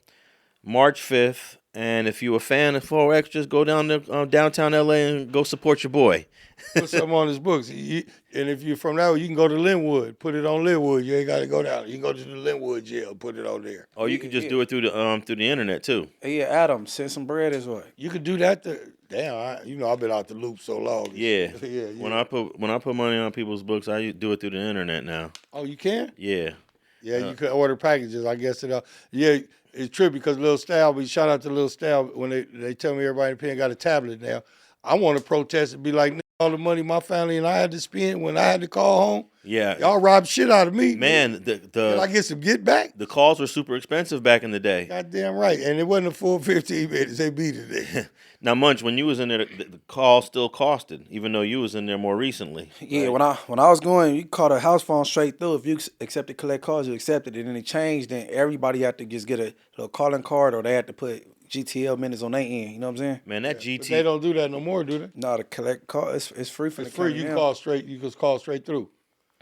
March 5th, and if you're a fan of 4Extras, go down to downtown LA and go support your boy. Put something on his books. And if you're from that, you can go to Linwood. Put it on Linwood. You ain't got to go down. You can go to the Linwood jail. Put it on there. Or you can just do it through the internet too. Hey, yeah, Adam, send some bread his way. You could do that. Damn, I've been out the loop so long. Yeah. yeah. When I put money on people's books, I do it through the internet now. Oh, you can? Yeah. Yeah, you can order packages. I guess it's true because Lil Style. Shout out to Lil Style when they tell me everybody in the pen got a tablet now. I want to protest and be like, all the money my family and I had to spend when I had to call home. Yeah. Y'all robbed shit out of me. Man, Can I get some get back? the calls were super expensive back in the day. Goddamn right. And it wasn't a full 15 minutes. They beat it. Now, Munch, when you was in there, the call still costed, even though you was in there more recently. Yeah, when I was going, you called a house phone straight through. If you accepted collect calls, you accepted it. And it changed, then everybody had to just get a calling card or they had to put GTL minutes on their end. You know what I'm saying? Man, that But GT. they don't do that no more, do they? No, the collect call, it's free for It's the free. county You now. call straight. You just call straight through.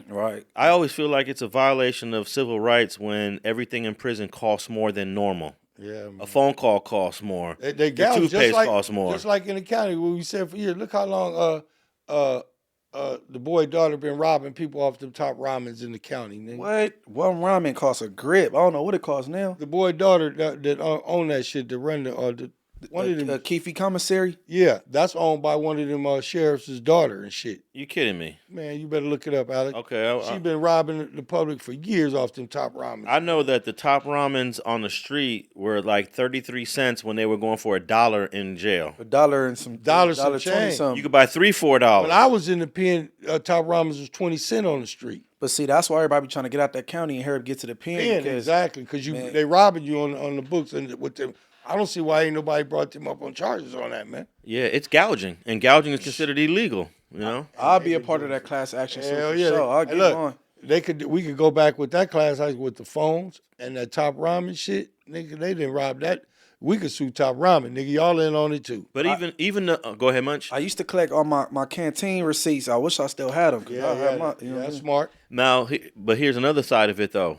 Right. I always feel like it's a violation of civil rights when everything in prison costs more than normal. Yeah, man. A phone call costs more. They The gouge toothpaste costs more. Just like in the county where we said for years. Look how long the boy daughter been robbing people off the top ramens in the county. Nigga. What? One ramen costs a grip. I don't know what it costs now. The boy daughter that own that shit to run the one of them. Keefe Commissary. Yeah, that's owned by one of them sheriff's daughter and shit. You kidding me? Man, you better look it up, Alex. Okay. She been robbing the public for years off them top ramens. I know that the top ramens on the street were like 33 cents when they were going for $1 in jail. $1 and some Dollar some $1.20 change. something. You could buy $3-4. When I was in the pen, top ramens was 20 cents on the street. But see, that's why everybody be trying to get out that county and hurry up get to the pen. Pen, because exactly, because man. they robbing you on the books and with them. I don't see why ain't nobody brought them up on charges on that, man. Yeah, it's gouging, and gouging is considered illegal. You know. I'll be a part of that class action. Hell So yeah. sure, I'll Hey, get look, on. we could go back with that class with the phones and that top ramen shit. Nigga, they didn't rob that. We could sue top ramen, nigga. Y'all in on it too. But even the go ahead, Munch. I used to collect all my canteen receipts. I wish I still had them. That's smart. Now, but here's another side of it though.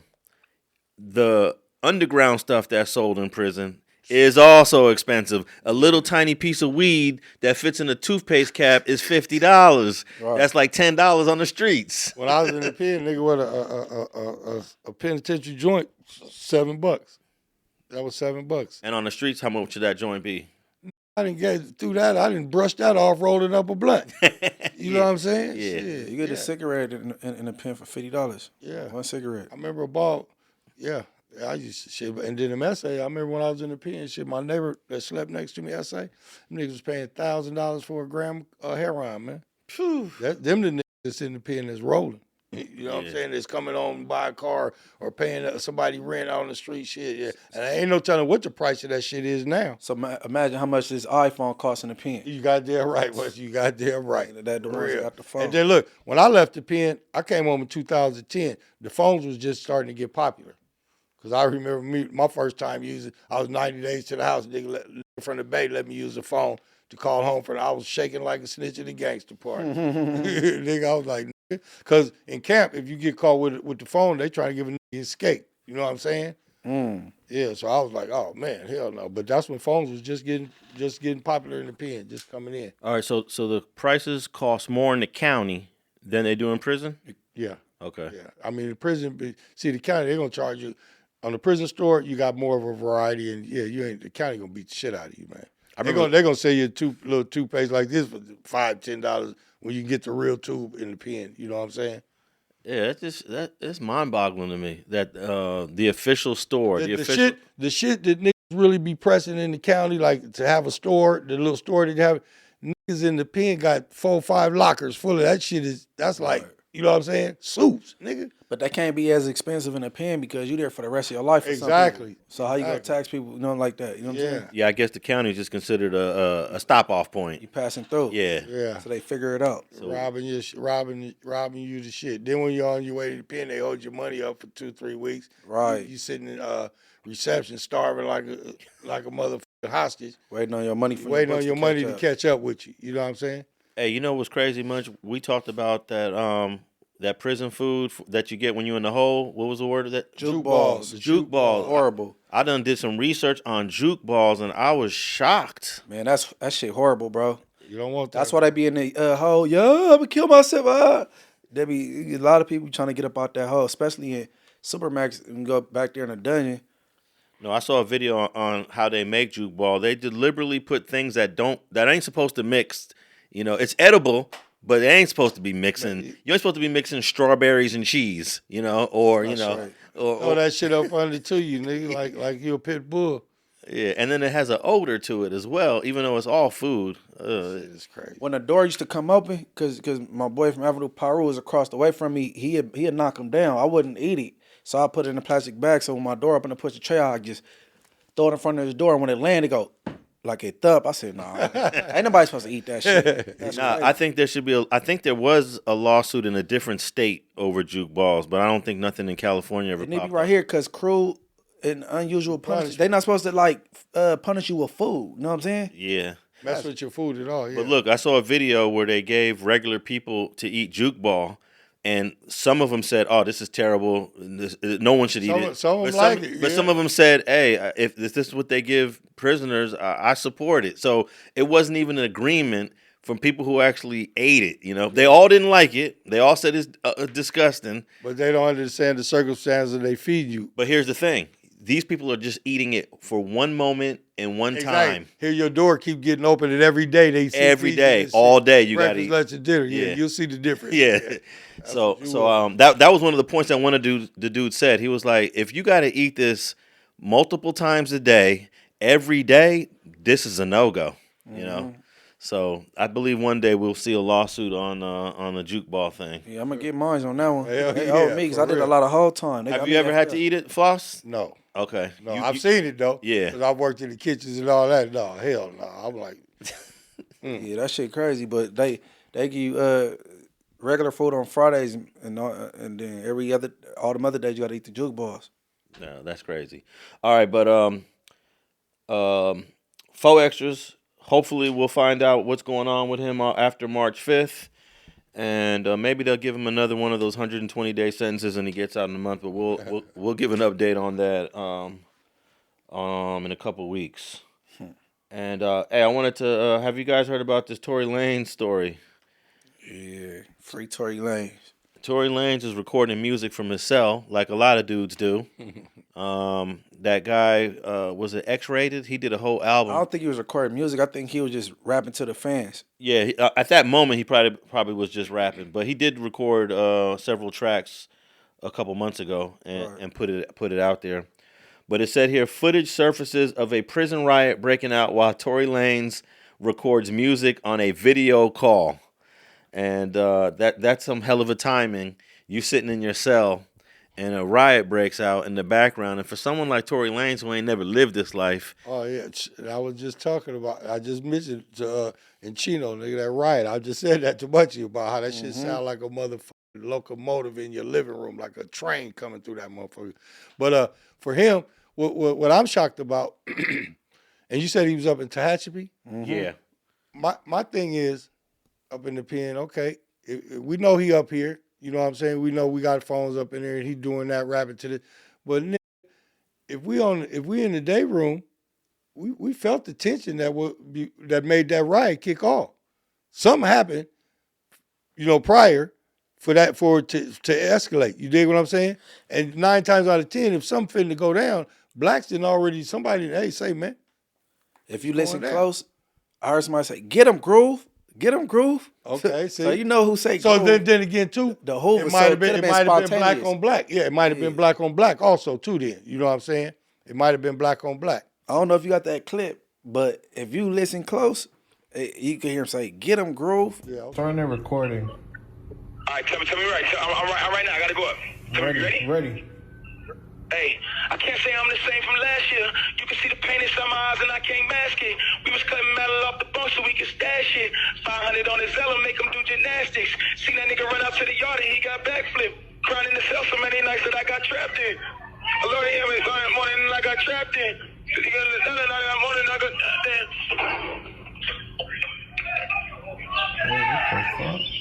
The underground stuff that's sold in prison is also expensive. A little tiny piece of weed that fits in a toothpaste cap is $50. Right. That's like $10 on the streets. When I was in the pen, nigga, what a penitentiary joint, $7. That was $7. And on the streets, how much would that joint be? I didn't get through that. I didn't brush that off, rolling up a blunt. You know what I'm saying? Yeah. Shit, You get a cigarette in a pen for $50. Yeah. One cigarette. I remember about, yeah. I used to shit, and then them essay. I remember when I was in the pen, shit. My neighbor that slept next to me, essay, them niggas was paying $1,000 for a gram of heroin, man. Phew. Them the niggas that's in the pen that's rolling. You know what I'm saying? That's coming home and buy a car or paying somebody rent out on the street, shit. Yeah, and ain't no telling what the price of that shit is now. So imagine how much this iPhone costs in the pen. You goddamn right, Wes. You goddamn right. That the ones that got the phone. And then look, when I left the pen, I came home in 2010. The phones was just starting to get popular. Because I remember my first time using, I was 90 days to the house. Nigga from the Bay let me use the phone to call home I was shaking like a snitch at the gangster party. Nigga, I was like, because in camp, if you get caught with the phone, they try to give a nigga escape. You know what I'm saying? Yeah, so I was like, oh man, hell no. But that's when phones was just getting popular in the pen, just coming in. All right, so the prices cost more in the county than they do in prison? Yeah. Okay. Yeah. I mean, the prison, see, the county, they're going to charge you. On the prison store, you got more of a variety, and yeah, the county going to beat the shit out of you, man. They're gonna sell you a little toothpaste like this for $5-10 when you get the real tube in the pen. You know what I'm saying? Yeah, it's mind-boggling to me that the official store, The shit that niggas really be pressing in the county, like to have a store, the little store that you have, niggas in the pen got 4 or 5 lockers full of that shit. That's like, you know what I'm saying? Suits, nigga. But that can't be as expensive in a pen because you're there for the rest of your life. For Exactly. Some people. So how you gonna tax people? Nothing like that. You know what I'm saying? Yeah, I guess the county is just considered a stop-off point. You passing through. Yeah. Yeah. So they figure it out. Robbing you the shit. Then when you're on your way to the pen, they hold your money up for 2-3 weeks. Right. You sitting in reception, starving like a motherfucking hostage, Waiting on your money to catch up with you. You know what I'm saying? Hey, you know what's crazy, Munch? We talked about that that prison food that you get when you're in the hole. What was the word of that? Jukeballs. Jukeballs. Horrible. I done did some research on jukeballs, and I was shocked. Man, that shit horrible, bro. You don't want that. That's why they be in the hole. Yeah, I'm gonna kill myself. There be a lot of people trying to get up out that hole, especially in Supermax and go back there in the dungeon. No, I saw a video on how they make jukeball. They deliberately put things that ain't supposed to mix. You know, it's edible, but they ain't supposed to be mixing. You ain't supposed to be mixing strawberries and cheese. You know, or That's you know, right. Throw that shit up under to you, nigga, like you a pit bull. Yeah, and then it has an odor to it as well, even though it's all food. It's crazy. When the door used to come open, cause my boy from Avenue Piru was across the way from me, he'd knock him down. I wouldn't eat it, so I put it in a plastic bag. So when my door opened to push the tray out, I just throw it in front of his door, and when it landed, it go like a thump. I said, "Nah, ain't nobody supposed to eat that shit." That's Nah, crazy. I think there should be. I think there was a lawsuit in a different state over jukeballs, but I don't think nothing in California ever It need to popped be right up. here, cause cruel and unusual punishment. They not supposed to like punish you with food. You know what I'm saying? Yeah. Mess with your food at all. Yeah. But look, I saw a video where they gave regular people to eat jukeball, and some of them said, "Oh, this is terrible. No one should eat it." Some But like it, but yeah. some of them said, "Hey, if this is what they give prisoners, I support it." So it wasn't even an agreement from people who actually ate it. You know, they all didn't like it. They all said it's disgusting. But they don't understand the circumstances they feed you. But here's the thing: these people are just eating it for one moment and one time. Hear your door keep getting open, and every day they see Every feed day, this all shit. day, you gotta breakfast, eat. lunch, and dinner. Yeah, Yeah. you'll see the difference. Yeah. So what you want. that was one of the points that one of the dude said. He was like, if you got to eat this multiple times a day, every day, this is a no-go, you know? So I believe one day we'll see a lawsuit on the jukeball thing. Yeah, I'm gonna get mine on that one. Hell They yeah, owe me because for I did a real. lot of whole time. Have you ever had to eat it, Floss? No, Okay. no, You- I've you- seen it though. Yeah. because I've worked in the kitchens and all that. No, hell no. I'm like, Yeah, that shit crazy. But they give you regular food on Fridays and then all the other days you gotta eat the jukeballs. No, that's crazy. All right, but 4Extras. Hopefully, we'll find out what's going on with him after March 5th, and maybe they'll give him another one of those 120-day sentences, and he gets out in a month. But we'll give an update on that in a couple weeks. And hey, I wanted to have you guys heard about this Tory Lanez story? Yeah, free Tory Lanez. Tory Lanez is recording music from his cell, like a lot of dudes do. That guy was it X-rated? He did a whole I album. don't think he was recording music. I think he was just rapping to the fans. Yeah, at that moment he probably was just rapping, but he did record several tracks a couple months ago and put it out there. But it said here, footage surfaces of a prison riot breaking out while Tory Lanez records music on a video call, and that's some hell of a timing. You sitting in your cell, and a riot breaks out in the background, and for someone like Tory Lanez who ain't never lived this life, oh yeah. I was just talking about. I just mentioned in Chino, nigga, that riot. I just said that to Munchie about how that shit sound like a motherfucking locomotive in your living room, like a train coming through that motherfucker. But for him, what I'm shocked about, and you said he was up in Tehachapi. yeah. My thing is, up in the pen, okay, we know he up here. You know what I'm saying? We know we got phones up in there, and he doing that rapping to the. But nigga, if we in the day room, we felt the tension that made that riot kick off. Something happened, prior for it to escalate. You dig what I'm saying? And 9 times out of 10, if something finna go down, blacks didn't already say, man. If you listen down. close, I heard somebody say, "Get him, Groove." Get him, Groove. Okay, see. So you know who say So Groove. then again too, The Hoover, it might have so been it black spontaneous. on black. Yeah, it might have been black on black also too. Then you know what I'm saying? It might have been black on black. I don't know if you got that clip, but if you listen close, you can hear him say, "Get him, Groove." Yeah. Okay. Starting the recording. All right, tell me right. So I'm right now. I gotta go up. Tell me, you ready? Ready. Hey, I can't say I'm the same from last year. You can see the pain inside my eyes and I can't mask it. We was cutting metal off the bone so we could stash it. 500 on his Zella, make him do gymnastics. Seen that nigga run out to the yard and he got backflip. Crying in the cell so many nights that I got trapped in. I love him more than I got trapped in. Morning I got What the fuck?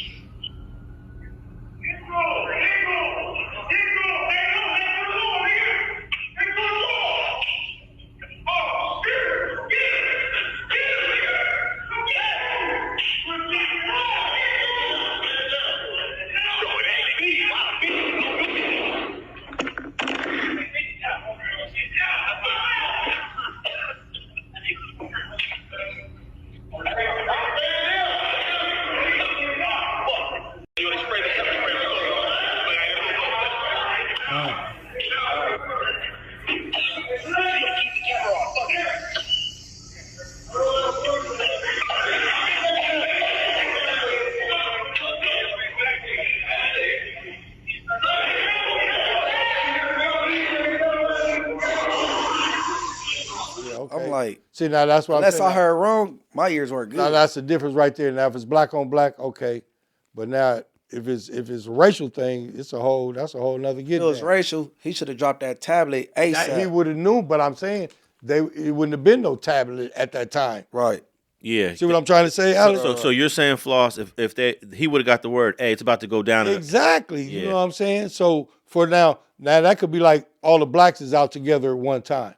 Okay. I'm like, see, now that's what I'm unless saying. I heard wrong, my ears weren't good. Now that's the difference right there. Now if it's black on black, okay, but now if it's a racial thing, that's a whole nother get. If it was racial, he should have dropped that tablet ASAP. He would have knew, but I'm saying it wouldn't have been no tablet at that time. Right. Yeah. See what I'm trying to say, Alex? So you're saying, Floss, if he would have got the word, hey, it's about to go down. Exactly. Yeah. You know what I'm saying? So for now that could be like all the blacks is out together at one time.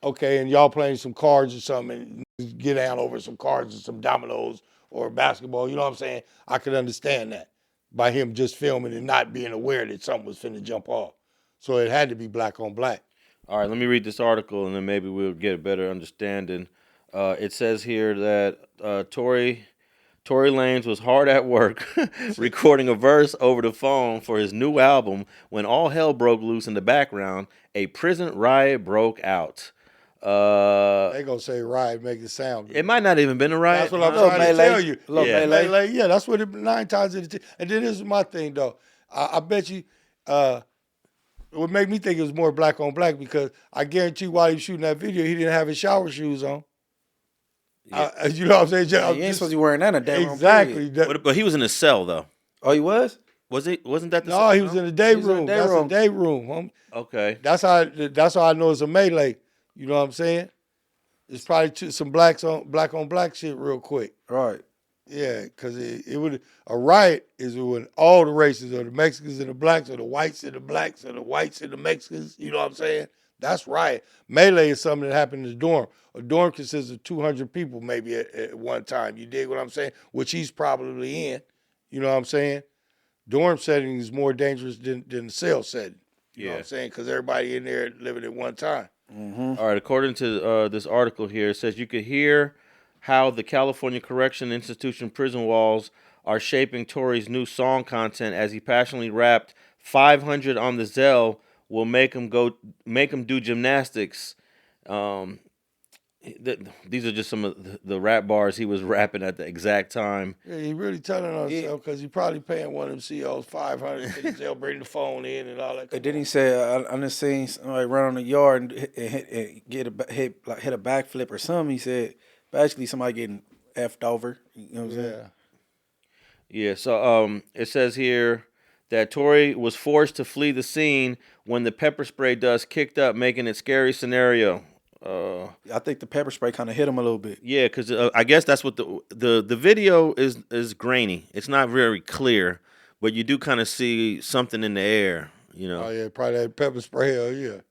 Okay, and y'all playing some cards or something and get down over some cards or some dominoes or basketball. You know what I'm saying? I could understand that by him just filming and not being aware that something was finna jump off. So it had to be black on black. All right, let me read this article, and then maybe we'll get a better understanding. It says here that Tory Lanez was hard at work recording a verse over the phone for his new album when all hell broke loose in the background. A prison riot broke out. They gonna say riot, make it sound good. It might not even been a riot. That's what I'm trying to tell you. Yeah. Melee, yeah, that's what it 9 times out of 10. And then this is my thing though. I bet you it would make me think it was more black on black because I guarantee while he was shooting that video, he didn't have his shower shoes on. Yeah. You know what I'm saying? Yeah, you ain't supposed to be wearing that in a day room. Exactly. But he was in a cell though. Oh, he was? Wasn't that the No, cell? he was in the day was in the room. day That's room. a day room, homie. Okay. That's how I know it's a melee. You know what I'm saying? It's probably some black on black shit real quick. Right. Yeah, because it would a riot is when all the races or the Mexicans and the blacks or the whites and the blacks or the whites and the Mexicans. You know what I'm saying? That's riot. Melee is something that happened in the dorm. A dorm consists of 200 people maybe at one time. You dig what I'm saying? Which he's probably in. You know what I'm saying? Dorm setting is more dangerous than the cell setting. You know what I'm saying? Because everybody in there living at one time. Mm-hmm. All right, according to this article here, it says you could hear how the California Correction Institution prison walls are shaping Tory's new song content as he passionately rapped 500 on the Zell will make him do gymnastics. These are just some of the rap bars he was rapping at the exact time. Yeah, he really telling on himself because he probably paying one of them CEOs $500 they'll bring the phone in and all that. And then he said, I done seen somebody run on the yard and hit a backflip or something. He said, basically somebody getting effed over. You know what I'm saying? Yeah, so it says here that Tory was forced to flee the scene when the pepper spray dust kicked up, making it scary scenario. I think the pepper spray kind of hit him a little bit. Yeah, because I guess that's what the video is grainy. It's not very clear, but you do kind of see something in the air, you know. Oh, yeah, probably that pepper spray, hell yeah.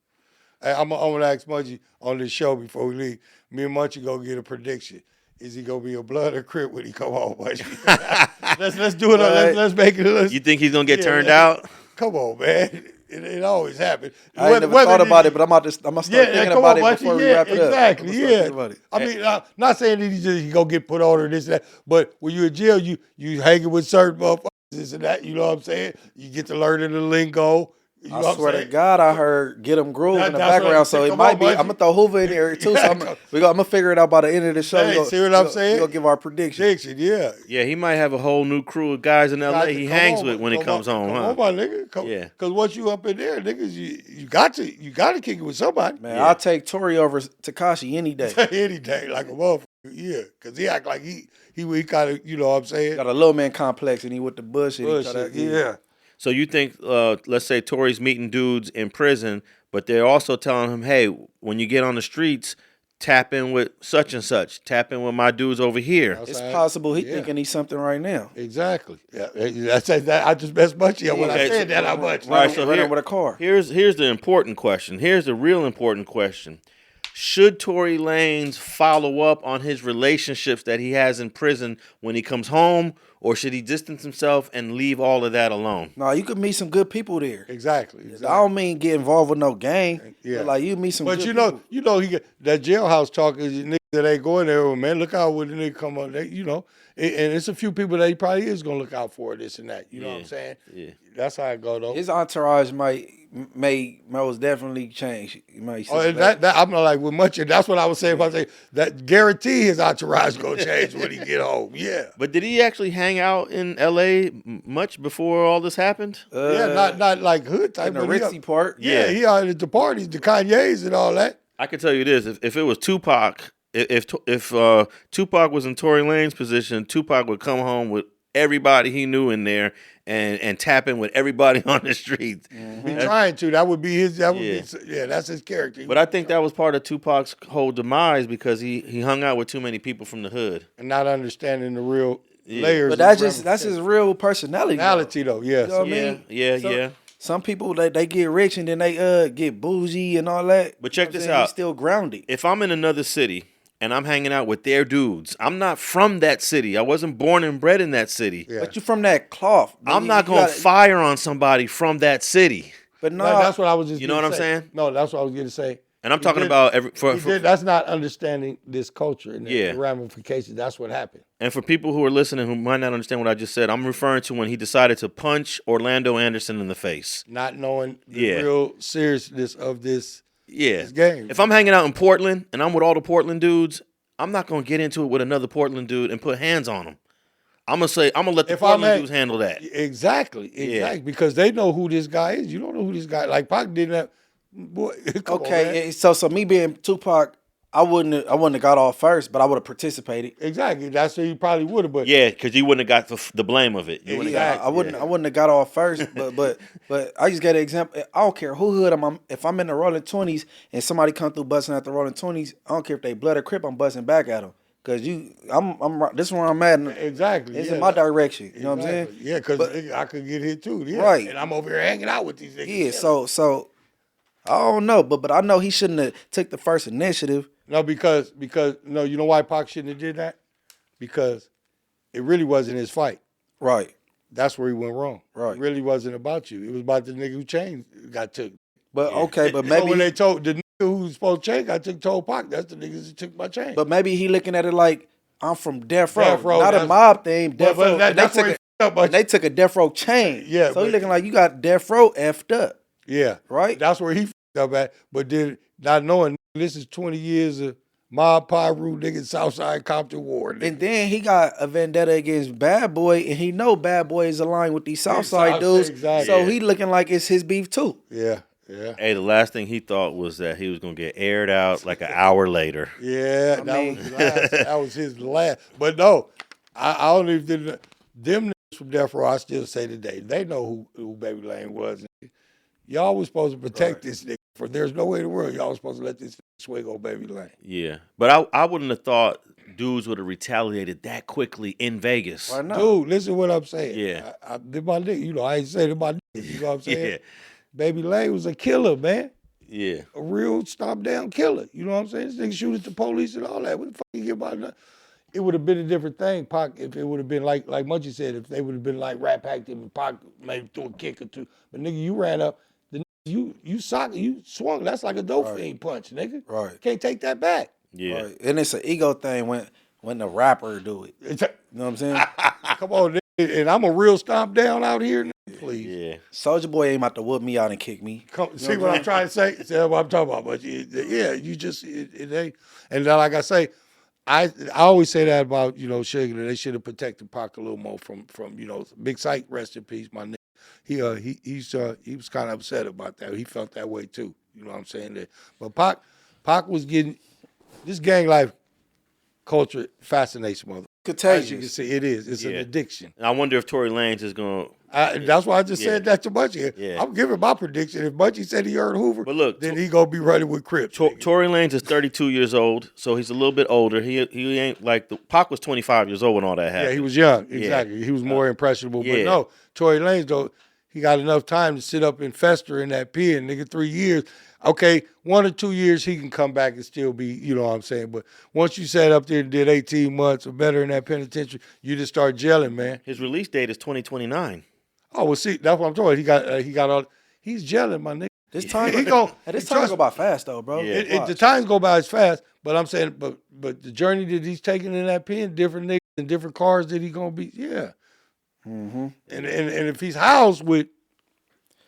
Hey, I'm going to ask Munchie on this show before we leave. Me and Munchie go get a prediction. Is he going to be a blood or Crip when he come home, Munchie? let's do it. Let's make it. You think he's going to get turned out? Come on, man. It always happens. I ain't never thought about it, but I'm gonna start thinking about it before we wrap it up. Exactly, yeah. I mean, not saying that he go get put on or this and that, but when you're in jail, you hanging with certain motherfuckers, this and that, you know what I'm saying? You get to learn the lingo. You know I swear to God, I heard "Get 'Em Groove" in the background, so it might be. I'm gonna throw Hoover in there too. So I'm gonna figure it out by the end of the show. Hey, see what I'm saying? We're gonna give our prediction. Yeah. Yeah, he might have a whole new crew of guys in L.A. he hangs with when he comes home, huh? Come on, my nigga. Yeah. Because once you up in there, niggas, you got to kick it with somebody. Man, I'll take Tory over Tekashi any day. Any day, like a motherfucker. Yeah, because he act like he kind of, you know what I'm saying? Got a little man complex, and he with the bullshit. Yeah. So you think, let's say Tory's meeting dudes in prison, but they're also telling him, hey, when you get on the streets, tap in with such and such. Tap in with my dudes over here. It's possible he thinking he's something right now. Exactly. Yeah, I just messed Munchie up when I said that. How much? Right, so running with a car. Here's the important question. Here's the real important question. Should Tory Lanez follow up on his relationships that he has in prison when he comes home, or should he distance himself and leave all of that alone? No, you could meet some good people there. Exactly. I don't mean get involved with no gang. Yeah. But like you meet some but good people. people. That jailhouse talk is niggas that ain't going there. Well, man, look out when the nigga come on. And it's a few people that he probably is gonna look out for this and that. You know what I'm saying? Yeah. That's how it go though. His entourage may most definitely change. You might see I'm like with Munchie. That's what I was saying. If I say that, guarantee his entourage gonna change when he get home. Yeah. But did he actually hang out in L.A. much before all this happened? Not like hood type. in the ritzy part. Yeah, he out at the parties, the Kanye's and all that. I can tell you this: if it was Tupac, if Tupac was in Tory Lanez's position, Tupac would come home with everybody he knew in there and tap in with everybody on the streets. Mm-hmm. Trying to. That would be his. That's his character. But I think that was part of Tupac's whole demise because he hung out with too many people from the hood and not understanding the real layers. But that's his real personality. Though. Yes. You know what I mean? Yeah. Some people they get rich and then they get bougie and all that. But check this out. He's still grounded. If I'm in another city and I'm hanging out with their dudes, I'm not from that city. I wasn't born and bred in that city. Yeah. But you from that cloth. I'm not going to fire on somebody from that city. But no, that's what I was just. You know what I'm saying? No, that's what I was going to say. And I'm talking about that's not understanding this culture and the Yeah. ramifications. That's what happened. And for people who are listening who might not understand what I just said, I'm referring to when he decided to punch Orlando Anderson in the face. Not knowing the real seriousness of this game. If I'm hanging out in Portland and I'm with all the Portland dudes, I'm not going to get into it with another Portland dude and put hands on him. I'm going to let the Portland dudes handle that. Exactly. Because they know who this guy is. You don't know who this guy is. Like Pac didn't have. Boy, okay, so me being Tupac, I wouldn't have got off first, but I would have participated. Exactly, that's what you probably would have. But yeah, because you wouldn't have got the blame of it. I wouldn't have got off first, but I just got an example. I don't care who hood I'm. If I'm in the Rollin 20s and somebody come through busting at the Rollin 20s, I don't care if they blood or Crip, I'm busting back at them. Cause this is where I'm at. Exactly, it's in my direction. You know what I'm saying? Yeah, because I could get hit too. Yeah. Right, and I'm over here hanging out with these niggas. Yeah, so. I don't know, but I know he shouldn't have took the first initiative. No, because no, you know why Pac shouldn't have did that? Because it really wasn't his fight. Right. That's where he went wrong. Right. It really wasn't about you. It was about the nigga who got took. But okay, but maybe so when they told the nigga who was supposed to chain told Pac, that's the niggas that took my chain. But maybe he looking at it like I'm from Death Row, Death Row, not a mob thing. Death Row. They took a Death Row chain. Yeah. So he looking like you got Death Row effed up. Yeah. Right. That's where he f***ed up at. But then not knowing this is 20 years of mob Piru nigga Southside Compton War. Nigga. And then he got a vendetta against Bad Boy, and he know Bad Boy is aligned with these Southside dudes. Exactly. So he looking like it's his beef too. Yeah. Hey, the last thing he thought was that he was gonna get aired out like an hour later. Yeah, that was his last. But no, I don't even them niggas from Death Row. I still say today they know who Baby Lane was. Y'all was supposed to protect this nigga. For there's no way in the world y'all was supposed to let this swing on Baby Lane. Yeah, but I wouldn't have thought dudes would have retaliated that quickly in Vegas. Why not? Dude, listen to what I'm saying. Yeah, they're my nigga. You know, I ain't saying they're my nigga. You know what I'm saying? Yeah. Baby Lane was a killer, man. Yeah. A real stomp down killer. You know what I'm saying? This nigga shoot at the police and all that. What the fuck you get about that? It would have been a different thing, Pac, if it would have been like Munchie said, if they would have been like Rat Packed him and Pac maybe threw a kick or two. But nigga, you ran up. The nigga you swung. That's like a dope fiend punch, nigga. Right. Can't take that back. Yeah. Right. And it's an ego thing when the rapper do it. You know what I'm saying? Come on, nigga. And I'm a real stomp down out here, nigga, please. Yeah. Soulja Boy ain't about to whoop me out and kick me. See what I'm trying to say? See what I'm talking about? But you just it ain't. And like I say, I always say that about Sugar. They should have protected Pac a little more from Big Sight. Rest in peace, my nigga. He was kind of upset about that. He felt that way too. You know what I'm saying? But Pac was getting this gang life culture fascinates mother. Contagious. As you can see, it is. It's an addiction. And I wonder if Tory Lanez is going to. That's why I just said that to Munchie. Yeah. I'm giving my prediction. If Munchie said he heard Hoover, But look, then he gonna be running with Crip. Tory Lanez is 32 years old, so he's a little bit older. He ain't like Pac was 25 years old when all that happened. Yeah, he was young. Exactly. He was more impressionable. But no, Tory Lanez though, he got enough time to sit up and fester in that pen, nigga. 3 years. Okay, 1 or 2 years he can come back and still be, you know what I'm saying. But once you sat up there and did 18 months or better in that penitentiary, you just start gelling, man. His release date is 2029. Oh well, see, that's what I'm talking. He got all. He's gelling, my nigga. This time, He go by fast though, bro. Yeah. The times go by as fast, but I'm saying, but the journey that he's taking in that pen, different niggas and different cars that he gonna be, yeah. Mm-hmm. And if he's housed with,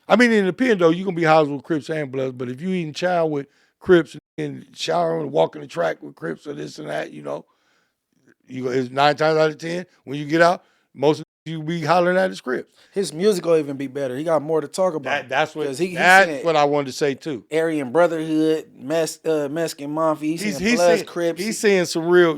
I mean, in the pen though, you gonna be housed with Crips and Bloods, but if you eating chow with Crips and showering and walking the track with Crips or this and that, it's 9 times out of 10 when you get out, most of you be hollering at his Crips. His music will even be better. He got more to talk about. That's what I wanted to say too. Aryan Brotherhood, Mexican Mafia. He's Bloods, Crips. He's seeing some real,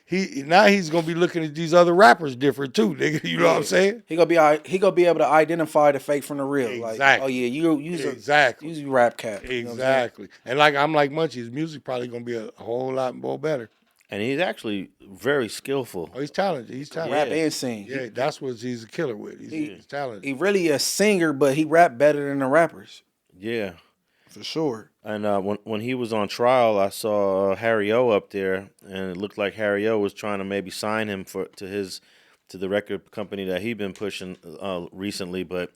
he's gonna be looking at these other rappers different too, nigga. You know what I'm saying? He gonna be able to identify the fake from the real. Exactly. Like, oh yeah, you rap cat. Exactly. And I'm like Munchie, his music probably gonna be a whole lot more better. And he's actually very skillful. Oh, he's talented. Rap and sing. Yeah, that's what he's a killer with. He's talented. He really a singer, but he rap better than the rappers. Yeah. For sure. And when he was on trial, I saw Harry O up there, and it looked like Harry O was trying to maybe sign him to the record company that he'd been pushing recently, but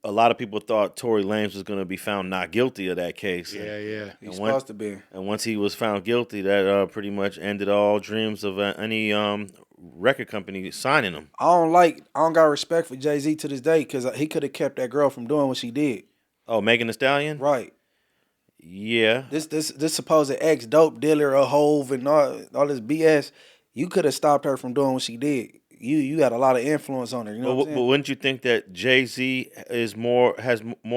a lot of people thought Tory Lanez was going to be found not guilty of that case. Yeah. He's supposed to be. And once he was found guilty, that pretty much ended all dreams of any record company signing him. I don't got respect for Jay-Z to this day because he could have kept that girl from doing what she did. Oh, Megan Thee Stallion? Right. Yeah. This supposed ex-dope dealer, a Hove, and all this BS, you could have stopped her from doing what she did. You had a lot of influence on her. You know what I'm saying? But wouldn't you think that Jay-Z has more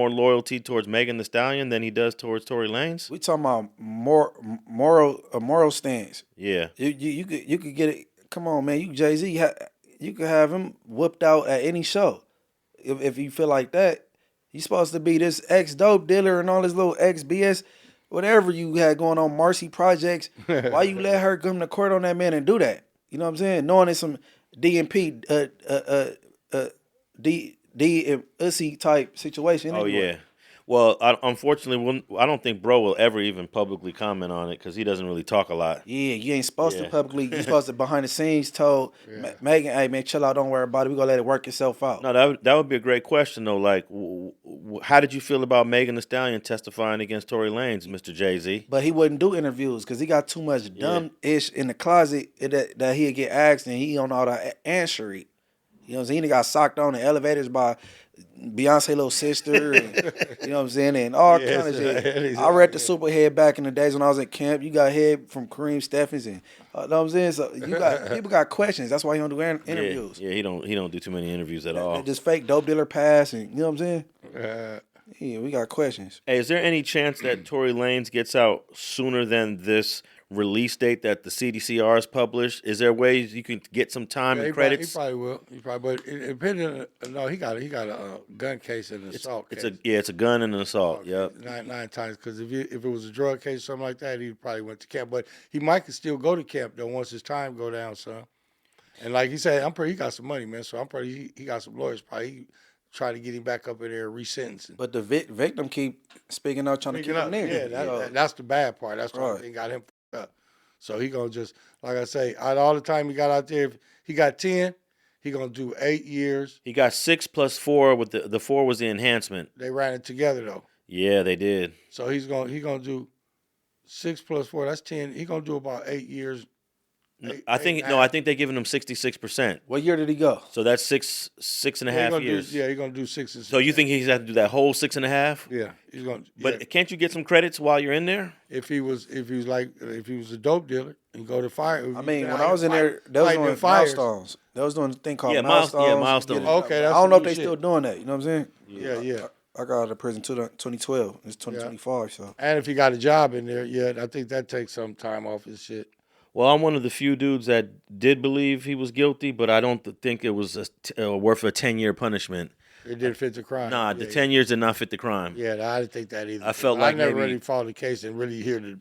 loyalty towards Megan Thee Stallion than he does towards Tory Lanez? We talking about moral stance. Yeah. You could get it. Come on, man. You Jay-Z, you could have him whooped out at any show. If you feel like that, you supposed to be this ex-dope dealer and all this little ex-BS, whatever you had going on, Marcy Projects. Why you let her come to court on that man and do that? You know what I'm saying? Knowing it's some DMP, D and Ussy type situation. Oh, anyway. yeah. Well, unfortunately, I don't think Bro will ever even publicly comment on it because he doesn't really talk a lot. Yeah, you ain't supposed to publicly. You're supposed to behind the scenes told Megan, hey, man, chill out. Don't worry about it. We're going to let it work itself out. No, that would be a great question, though. Like, how did you feel about Megan Thee Stallion testifying against Tory Lanez, Mr. Jay-Z? But he wouldn't do interviews because he got too much dumb-ish in the closet that he'd get asked and he don't know how to answer it. You know what I'm saying? He got socked on in elevators by Beyonce little sister, and, you know what I'm saying, and all kind of shit. I read the Superhead back in the days when I was at camp. You got head from Kareem Steffens, and you know what I'm saying. So people got questions. That's why he don't do interviews. Yeah, he don't do too many interviews at all. Just fake dope dealer pass, and you know what I'm saying. Yeah, we got questions. Hey, is there any chance that Tory Lanez gets out sooner than this release date that the CDCR has published? Is there ways you can get some time and credits? He probably will. But depending, no, he got a gun case and an assault case. It's a gun and an assault. Yep. Nine times, because if it was a drug case or something like that, he probably went to camp. But he might still go to camp though once his time go down, son. And like he said, I'm pretty. He got some money, man. So I'm pretty. He got some lawyers. Probably he try to get him back up in there resentencing. But the victim keep speaking out, trying to keep him there. Yeah, that's the bad part. That's the thing got him up. So he gonna just, like I say, out of all the time he got out there, if he got 10, he gonna do 8 years. He got 6 plus 4. With the 4 was the enhancement. They ran it together though. Yeah, they did. So he gonna do 6 plus 4. That's 10. He gonna do about 8 years. I think they're giving him 66%. What year did he go? So that's six and a half years. He's gonna do 6 and 6. So you think he's have to do that whole 6.5? Yeah, he's gonna. But can't you get some credits while you're in there? If he was a dope dealer and go to fire. I mean, when I was in there, they was doing milestones. They was doing a thing called milestones. Yeah, milestones. Okay, I don't know if they still doing that. You know what I'm saying? Yeah. I got out of prison 2012. It's 2025. So. And if he got a job in there, I think that takes some time off his shit. Well, I'm one of the few dudes that did believe he was guilty, but I don't think it was worth a 10-year punishment. It didn't fit the crime. Nah, the 10 years did not fit the crime. Yeah, I didn't think that either. I felt like I never maybe, really followed the case and really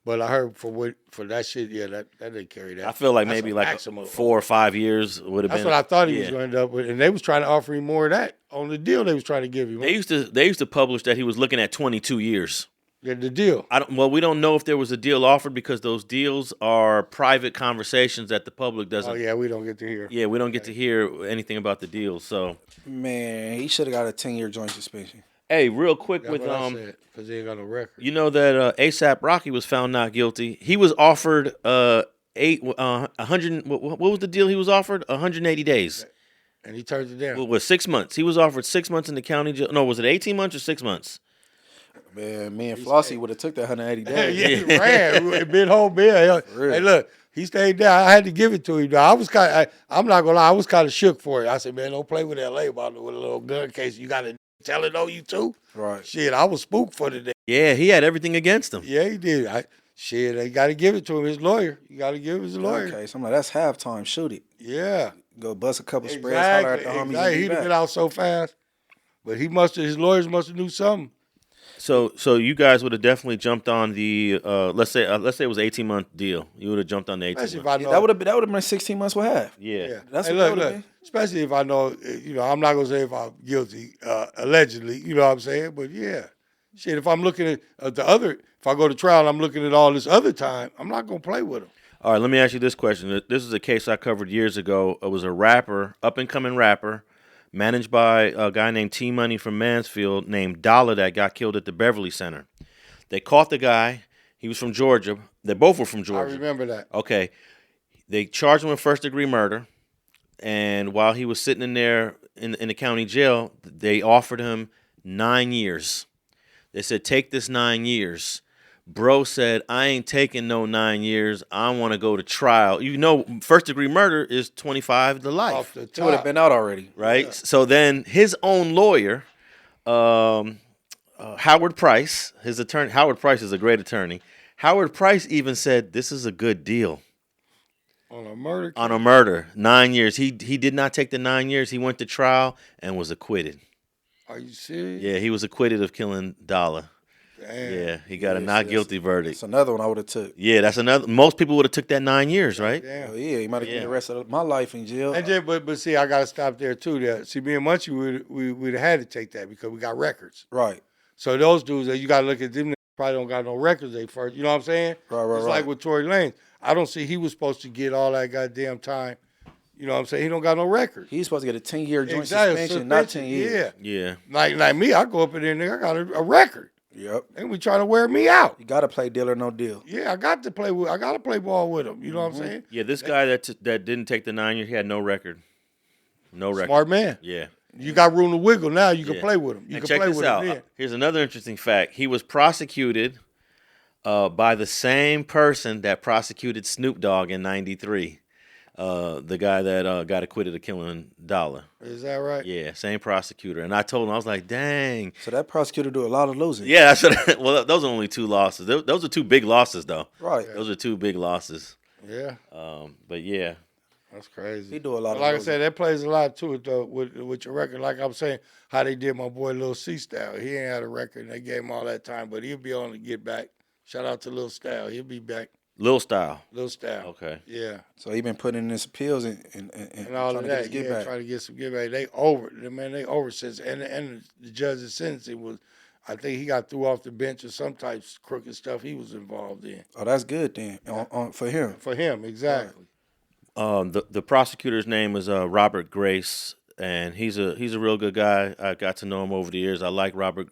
but I heard for that shit, that didn't carry that. I feel like That's maybe a like maximum. 4 or 5 years would have been. That's what I thought he was going to end up with, and they was trying to offer him more of that on the deal they was trying to give him. They used to publish that he was looking at 22 years. Yeah, the deal. We don't know if there was a deal offered because those deals are private conversations that the public doesn't. Oh yeah, we don't get to hear. Yeah, we don't get to hear anything about the deals. So man, he should have got a 10-year joint suspension. Hey, real quick That's with what I said, because he ain't got no record. you know that ASAP Rocky was found not guilty. He was offered 100. What was the deal he was offered? 180 days. And he turned it down. Well, was 6 months. He was offered 6 months in the county jail. No, was it 18 months or 6 months? Man, me and Flossy would have took that 180 days. Yeah, he ran. Big whole bill. Hey, look, he stayed down. I had to give it to him. I'm not gonna lie, I was kind of shook for it. I said, man, don't play with LA about with a little gun case. You gotta tell it on you too. Right. Shit, I was spooked for the day. Yeah, he had everything against him. Yeah, he did. They gotta give it to him. His lawyer. You gotta give his lawyer. Okay, so I'm like, that's halftime. Shoot it. Yeah. Go bust a couple sprays. Holler at the homies. Exactly. He'd have been out so fast. But his lawyers must have knew something. So you guys would have definitely jumped on the let's say it was an 18-month deal. You would have jumped on the 18 Especially months. if I know. That would have been 16 months with half. Yeah. That's Hey, what look. Especially if I know, I'm not gonna say if I'm guilty, allegedly. You know what I'm saying? But yeah, shit. If I'm looking at if I go to trial, and I'm looking at all this other time. I'm not gonna play with them. All right, let me ask you this question. This is a case I covered years ago. It was a rapper, up-and-coming rapper, managed by a guy named T-Money from Mansfield named Dollar that got killed at the Beverly Center. They caught the guy. He was from Georgia. They both were from Georgia. I remember that. Okay. They charged him with first-degree murder, and while he was sitting in there in the county jail, they offered him 9 years. They said, take this 9 years. Bro said, I ain't taking no 9 years. I want to go to trial. You know, first-degree murder is 25 to life. Off the It would have top. been out already. Right? Yeah. So then his own lawyer, Howard Price, his attorney, Howard Price is a great attorney. Howard Price even said, this is a good deal. On a murder case. On a murder, 9 years. He did not take the 9 years. He went to trial and was acquitted. Are you serious? Yeah, he was acquitted of killing Dollar. Damn. Yeah, he got a not guilty verdict. It's another one I would have took. Yeah, that's another. Most people would have took that 9 years, right? Damn. Oh, yeah, he might have given the rest of my life in jail. And then, but see, I gotta stop there too. See, me and Munchie, we'd have had to take that because we got records. Right. So those dudes, you gotta look at them. They probably don't got no records. They first, you know what I'm saying? Right. It's like with Tory Lanez. I don't see he was supposed to get all that goddamn time. You know what I'm saying? He don't got no record. He's supposed to get a 10-year joint Exactly, suspension, not 10 years. Yeah. Yeah. Like me, I go up in there and I got a record. Yep. And we trying to wear me out. You got to play deal or no deal. Yeah, I got to play ball with him. You know what I'm saying? Yeah, this guy that didn't take the 9 years, he had no record. No record. Smart man. Yeah. You got room to wiggle now. You can Yeah. play with him. You And can check play this with out. him then. Here's another interesting fact. He was prosecuted by the same person that prosecuted Snoop Dogg in '93. The guy that got acquitted of killing Dollar. Is that right? Yeah, same prosecutor. And I told him, I was like, dang. So that prosecutor do a lot of losing. Yeah, that's what. Well, those are only 2 losses. Those are 2 big losses, though. Right. Those are 2 big losses. Yeah. But yeah. That's crazy. He do a lot of Like I losing. said, that plays a lot to it though with your record. Like I'm saying, how they did my boy Lil C Style. He ain't had a record and they gave him all that time, but he'll be on to get back. Shout out to Lil Style. He'll be back. Lil Style. Lil Style. Okay. Yeah. So he been putting in his appeals and All trying of to get that. his get Yeah, back. trying to get some get back. They over since and the judge's sentencing was, I think he got threw off the bench or some type of crooked stuff he was involved in. Oh, that's good then for him. For him, exactly. The prosecutor's name is Robert Grace. and he's a real good guy. I got to know him over the years. I like Bobby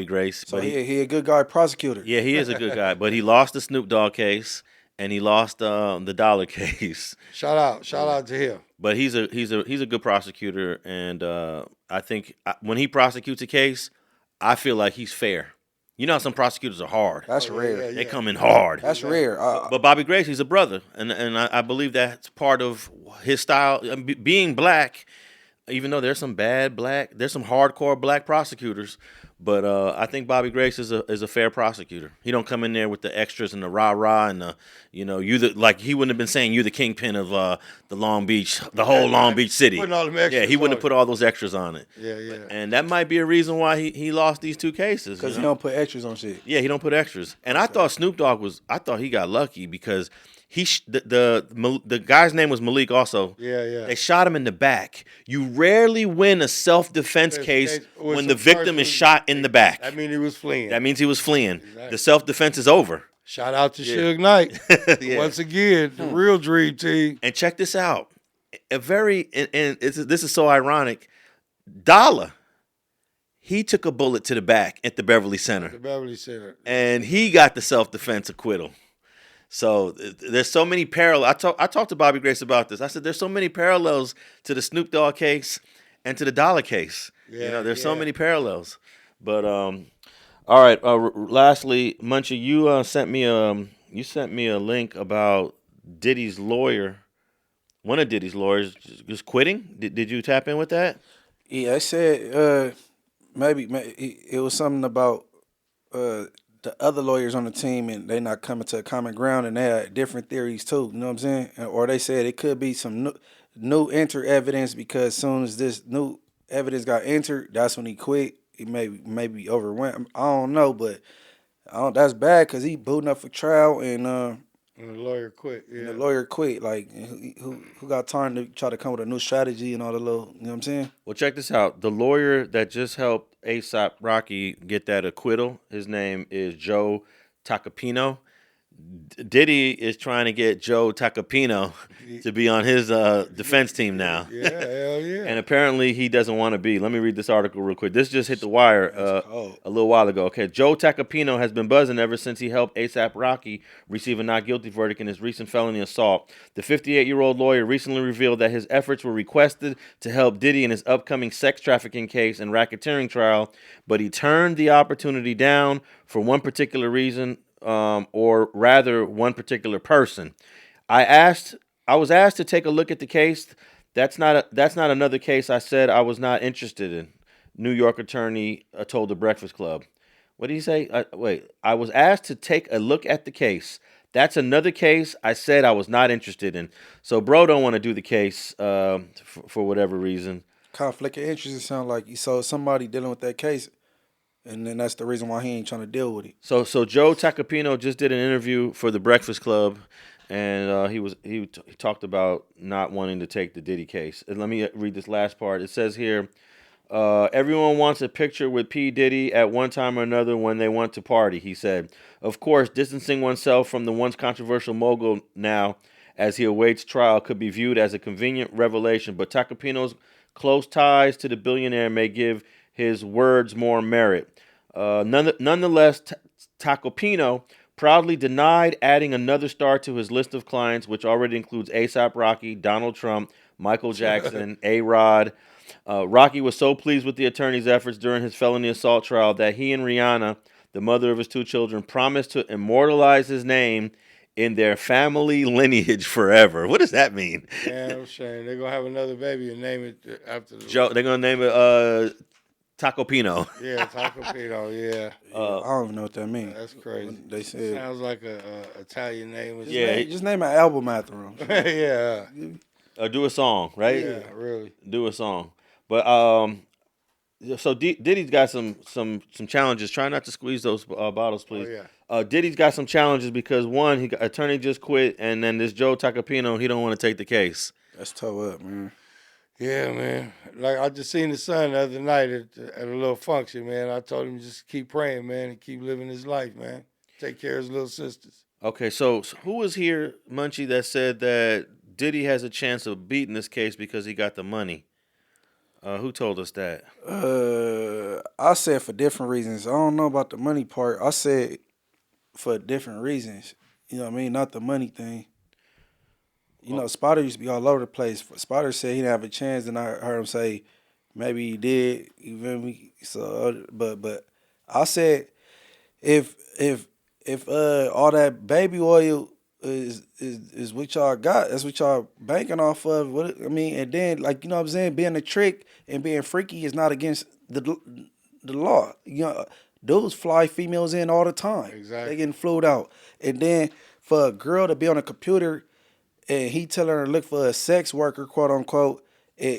Grace. So he a good guy prosecutor. Yeah, he is a good guy, but he lost the Snoop Dogg case and he lost the dollar case. Shout out to him. But he's a good prosecutor, and I think when he prosecutes a case, I feel like he's fair. You know how some prosecutors are hard. That's rare. They come in hard. That's rare. But Bobby Grace, he's a brother, and I believe that's part of his style. Being black, even though there's some hardcore black prosecutors, but I think Bobby Grace is a fair prosecutor. He don't come in there with the extras and the rah-rah and the, he wouldn't have been saying you're the kingpin of the Long Beach, the whole Long Beach city. Putting all them extras he wouldn't have put all those extras on it. Yeah. And that might be a reason why he lost these two cases. Because he don't put extras on shit. Yeah, he don't put extras. And I thought Snoop Dogg he got lucky because the guy's name was Malik also. Yeah. They shot him in the back. You rarely win a self-defense case when the victim is shot in the back. That means he was fleeing. Exactly. The self-defense is over. Shout out to Suge Knight. Once again, the real dream team. And check this out. This is so ironic. Dollar, he took a bullet to the back at the Beverly Center. And he got the self-defense acquittal. So there's so many parallels. I talked to Bobby Grace about this. I said there's so many parallels to the Snoop Dogg case and to the Dollar case. There's so many parallels. But all right. Lastly, Munchie, you sent me a link about Diddy's lawyer. One of Diddy's lawyers just quitting. Did you tap in with that? Yeah, I said maybe it was something about the other lawyers on the team and they not coming to a common ground and they had different theories too. You know what I'm saying? Or they said it could be some new enter evidence because as soon as this new evidence got entered, that's when he quit. He maybe overwhelmed. I don't know, but that's bad because he booting up for trial and the lawyer quit. Yeah. And the lawyer quit. Like who got time to try to come with a new strategy and all the little. You know what I'm saying? Well, check this out. The lawyer that just helped ASAP Rocky get that acquittal, his name is Joe Tacopina. Diddy is trying to get Joe Tacopina to be on his defense team now. Yeah, hell yeah. And apparently he doesn't want to be. Let me read this article real quick. This just hit the wire a little while ago. Okay, Joe Tacopina has been buzzing ever since he helped ASAP Rocky receive a not guilty verdict in his recent felony assault. The 58-year-old lawyer recently revealed that his efforts were requested to help Diddy in his upcoming sex trafficking case and racketeering trial, but he turned the opportunity down for one particular reason. Or rather, one particular person. I was asked to take a look at the case. That's not another case I said I was not interested in. New York attorney told the Breakfast Club. What did he say? I was asked to take a look at the case. That's another case I said I was not interested in. So bro don't want to do the case for whatever reason. Conflict of interest. It sounds like you saw somebody dealing with that case. And then that's the reason why he ain't trying to deal with it. So Joe Tacopina just did an interview for the Breakfast Club, and he talked about not wanting to take the Diddy case. And let me read this last part. It says here, everyone wants a picture with P. Diddy at one time or another when they want to party, he said. Of course, distancing oneself from the once controversial mogul now as he awaits trial could be viewed as a convenient revelation, but Tacopina's close ties to the billionaire may give his words more merit. Nonetheless, Tacopina proudly denied adding another star to his list of clients, which already includes ASAP Rocky, Donald Trump, Michael Jackson, A-Rod. Rocky was so pleased with the attorney's efforts during his felony assault trial that he and Rihanna, the mother of his two children, promised to immortalize his name in their family lineage forever. What does that mean? Damn shame. They're going to have another baby and name it after the... Joe. They're going to name it... Tacopino. Yeah, Tacopino, yeah. I don't even know what that means. That's crazy. They said sounds like a Italian name. Just name an album after him. Yeah. Do a song, right? Yeah, really. Do a song. But so Diddy's got some challenges. Try not to squeeze those bottles, please. Oh, yeah. Diddy's got some challenges because one, attorney just quit, and then this Joe Tacopino, he don't want to take the case. That's toe up, man. Yeah, man. Like, I just seen the son the other night at a little function, man. I told him just keep praying, man, and keep living his life, man. Take care of his little sisters. Okay, so who was here, Munchie, that said that Diddy has a chance of beating this case because he got the money. Who told us that? I said for different reasons. I don't know about the money part. I said for different reasons. You know what I mean? Not the money thing. You know, Spotter used to be all over the place. Spotter said he didn't have a chance, and I heard him say maybe he did. You feel me? So, but I said if all that baby oil is what y'all got, that's what y'all banking off of. What I mean, and then like you know what I'm saying, being a trick and being freaky is not against the law. You know, dudes fly females in all the time. Exactly. They getting flued out, and then for a girl to be on a computer and he telling her to look for a sex worker, quote unquote,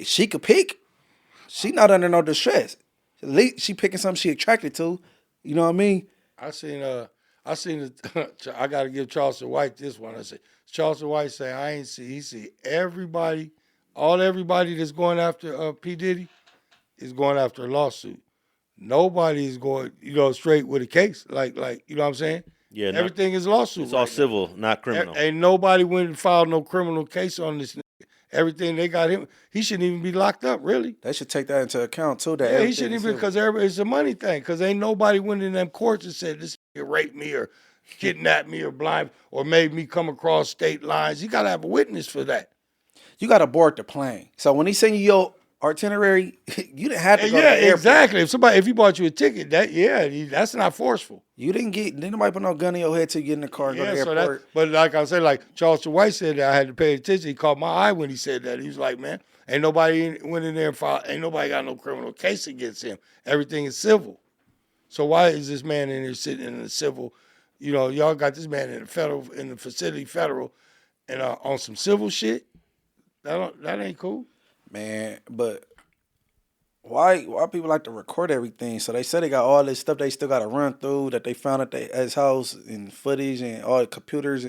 she could pick. She not under no distress. At least she picking something she attracted to. You know what I mean? I seen I gotta give Charleston White this one. I said Charleston White say he see everybody that's going after P. Diddy is going after a lawsuit. Nobody's going, straight with a case. Like you know what I'm saying? Yeah, everything is lawsuit. It's all civil, not criminal. Ain't nobody went and filed no criminal case on this nigga. Everything they got him, he shouldn't even be locked up, really. They should take that into account too. That Yeah, he shouldn't even, because it's a money thing. Because ain't nobody went in them courts and said this nigga raped me or kidnapped me or blind or made me come across state lines. You gotta have a witness for that. You gotta board the plane. So when he send you your itinerary, you didn't have to go to the airport. Exactly. If he bought you a ticket, that's not forceful. You didn't nobody put no gun in your head till you get in the car and go to the airport. But like I said, like Charleston White said that I had to pay attention. He caught my eye when he said that. He was like, man, ain't nobody went in there and filed, ain't nobody got no criminal case against him. Everything is civil. So why is this man in there sitting in the civil? Y'all got this man in the facility federal, and on some civil shit. That ain't cool. Man, but why people like to record everything? So they said they got all this stuff they still got to run through that they found at his house and footage and all the computers.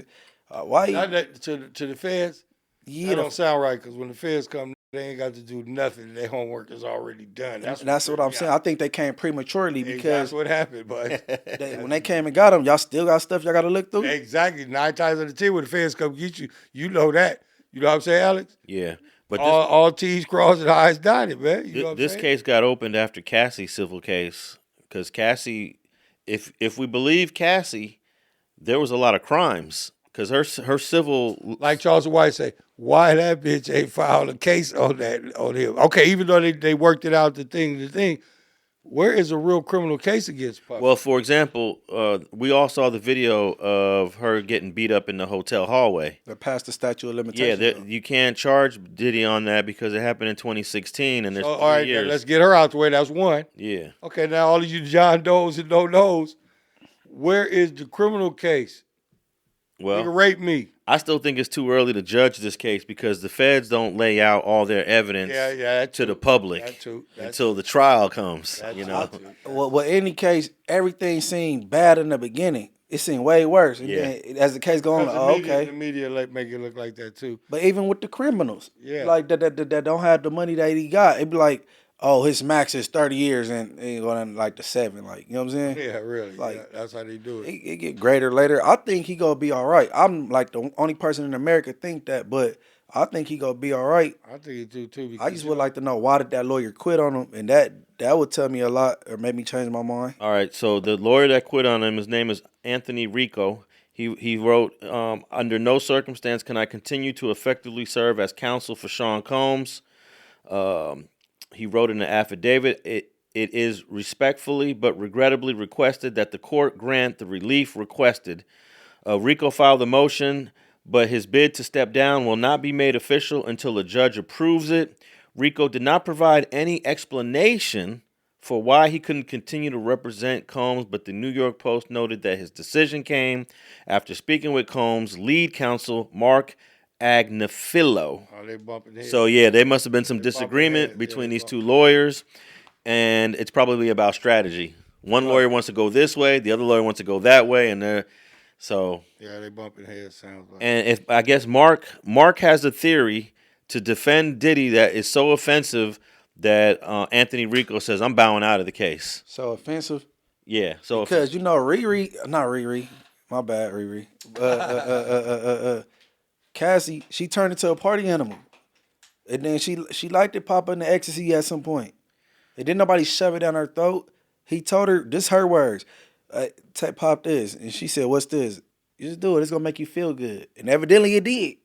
Why? Not that, to the feds? Yeah, that don't sound right, because when the feds come, they ain't got to do nothing. Their homework is already done. That's what I'm saying. I think they came prematurely because that's what happened. But when they came and got them, y'all still got stuff y'all got to look through. Exactly. 9 times out of 10, when the feds come get you, you know that. You know what I'm saying, Alex? Yeah. But all T's crossed and I's dotted, man. You know what this case got opened after Cassie's civil case, because Cassie, if we believe Cassie, there was a lot of crimes, because her civil, like Charles White say, why that bitch ain't filed a case on him? Okay, even though they worked it out, the thing. Where is a real criminal case against Puffy? Well, for example, we all saw the video of her getting beat up in the hotel hallway. They're past the statute of limitations. Yeah, you can't charge Diddy on that because it happened in 2016, and there's all right, years. Let's get her out the way. That's one. Yeah. Okay, now all of you John Does and no knows, where is the criminal case? Well, nigga raped me. I still think it's too early to judge this case because the feds don't lay out all their evidence to the public until the trial comes. Well, in any case, everything seemed bad in the beginning. It seemed way worse. And then as the case goes on, okay. The media make it look like that too. But even with the criminals, like that don't have the money that he got, it'd be like, oh, his max is 30 years and he going like to 7. Like, you know what I'm saying? Yeah, really. Like, that's how they do it. It get greater later. I think he gonna be all right. I'm like the only person in America think that, but I think he gonna be all right. I think he do too. I just would like to know, why did that lawyer quit on him? And that would tell me a lot, or make me change my mind. All right, so the lawyer that quit on him, his name is Anthony Rico. He wrote, under no circumstance can I continue to effectively serve as counsel for Sean Combs. He wrote in the affidavit, it is respectfully but regrettably requested that the court grant the relief requested. Rico filed the motion, but his bid to step down will not be made official until a judge approves it. Rico did not provide any explanation for why he couldn't continue to represent Combs, but the New York Post noted that his decision came after speaking with Combs' lead counsel, Mark Agnafilo. They bumping heads. So yeah, there must have been some disagreement between these two lawyers, and it's probably about strategy. One lawyer wants to go this way, the other lawyer wants to go that way, and they bumping heads. Sounds like. And if I guess Mark has a theory to defend Diddy that is so offensive that Anthony Rico says, I'm bowing out of the case. So offensive? Yeah. So because not Riri, my bad, Riri. Cassie, she turned into a party animal. And then she liked it pop in the ecstasy at some point. And then nobody shove it down her throat. He told her, this her words, pop this. And she said, what's this? You just do it. It's going to make you feel good. And evidently it did.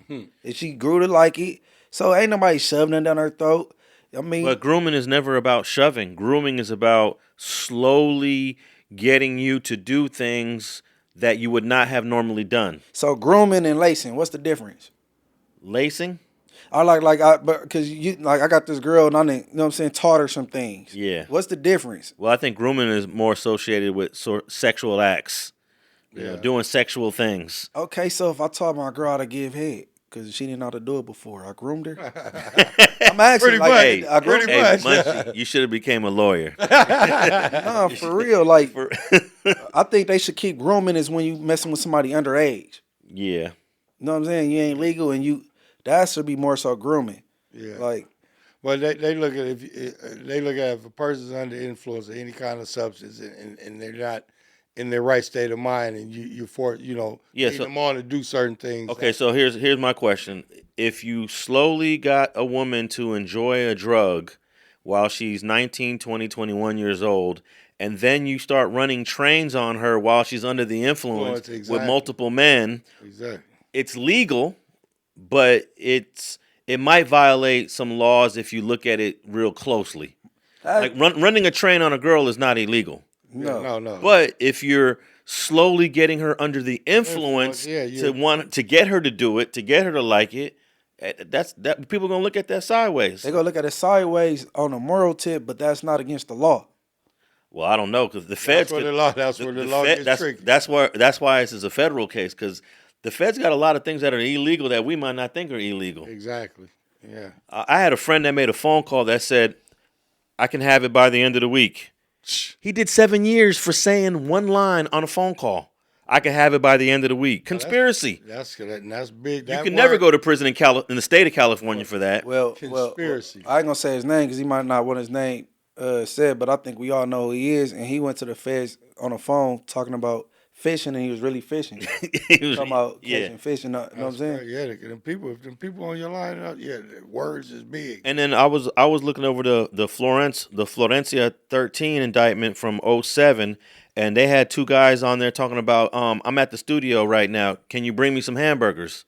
And she grew to like it. So ain't nobody shoving it down her throat. I mean, But grooming is never about shoving. Grooming is about slowly getting you to do things that you would not have normally done. so grooming and lacing, what's the difference? Lacing? Because I got this girl and I didn't, you know what I'm saying, taught her some things. Yeah. What's the difference? Well, I think grooming is more associated with sexual acts. You know, doing sexual things. Okay, so if I taught my girl how to give head, because she didn't know how to do it before, I groomed her. I'm asking, Pretty like, much. I groomed Pretty her. much. Munchie, you should have became a lawyer. Nah, for real. Like, I think they should keep grooming is when you messing with somebody underage. Yeah. You know what I'm saying? You ain't legal, and that should be more so grooming. Yeah. Like, Well, they look at if a person's under influence of any kind of substance and they're not in their right state of mind, and you lead them on to do certain things. Okay, so here's my question. If you slowly got a woman to enjoy a drug while she's 19, 20, 21 years old, and then you start running trains on her while she's under the influence with multiple men, Exactly. it's legal, but it might violate some laws if you look at it real closely. Like running a train on a girl is not illegal. No. But if you're slowly getting her under the influence to get her to do it, to get her to like it, that people gonna look at that sideways. they gonna look at it sideways on a moral tip, but that's not against the law. Well, I don't know because the feds. That's where the law gets tricky. That's why this is a federal case because the feds got a lot of things that are illegal that we might not think are illegal. Exactly. Yeah. I had a friend that made a phone call that said, "I can have it by the end of the week." He did 7 years for saying one line on a phone call. I can have it by the end of the week. Conspiracy. That's big. You can never go to prison in the state of California for that. Well, Conspiracy. I ain't gonna say his name because he might not want his name said, but I think we all know who he is. And he went to the feds on the phone talking about fishing, and he was really fishing. Talking about catching fish, you know what I'm saying? Yeah, if them people on your line, the words is big. And then I was looking over the Florencia 13 indictment from 2007, and they had two guys on there talking about I'm at the studio right now. Can you bring me some hamburgers?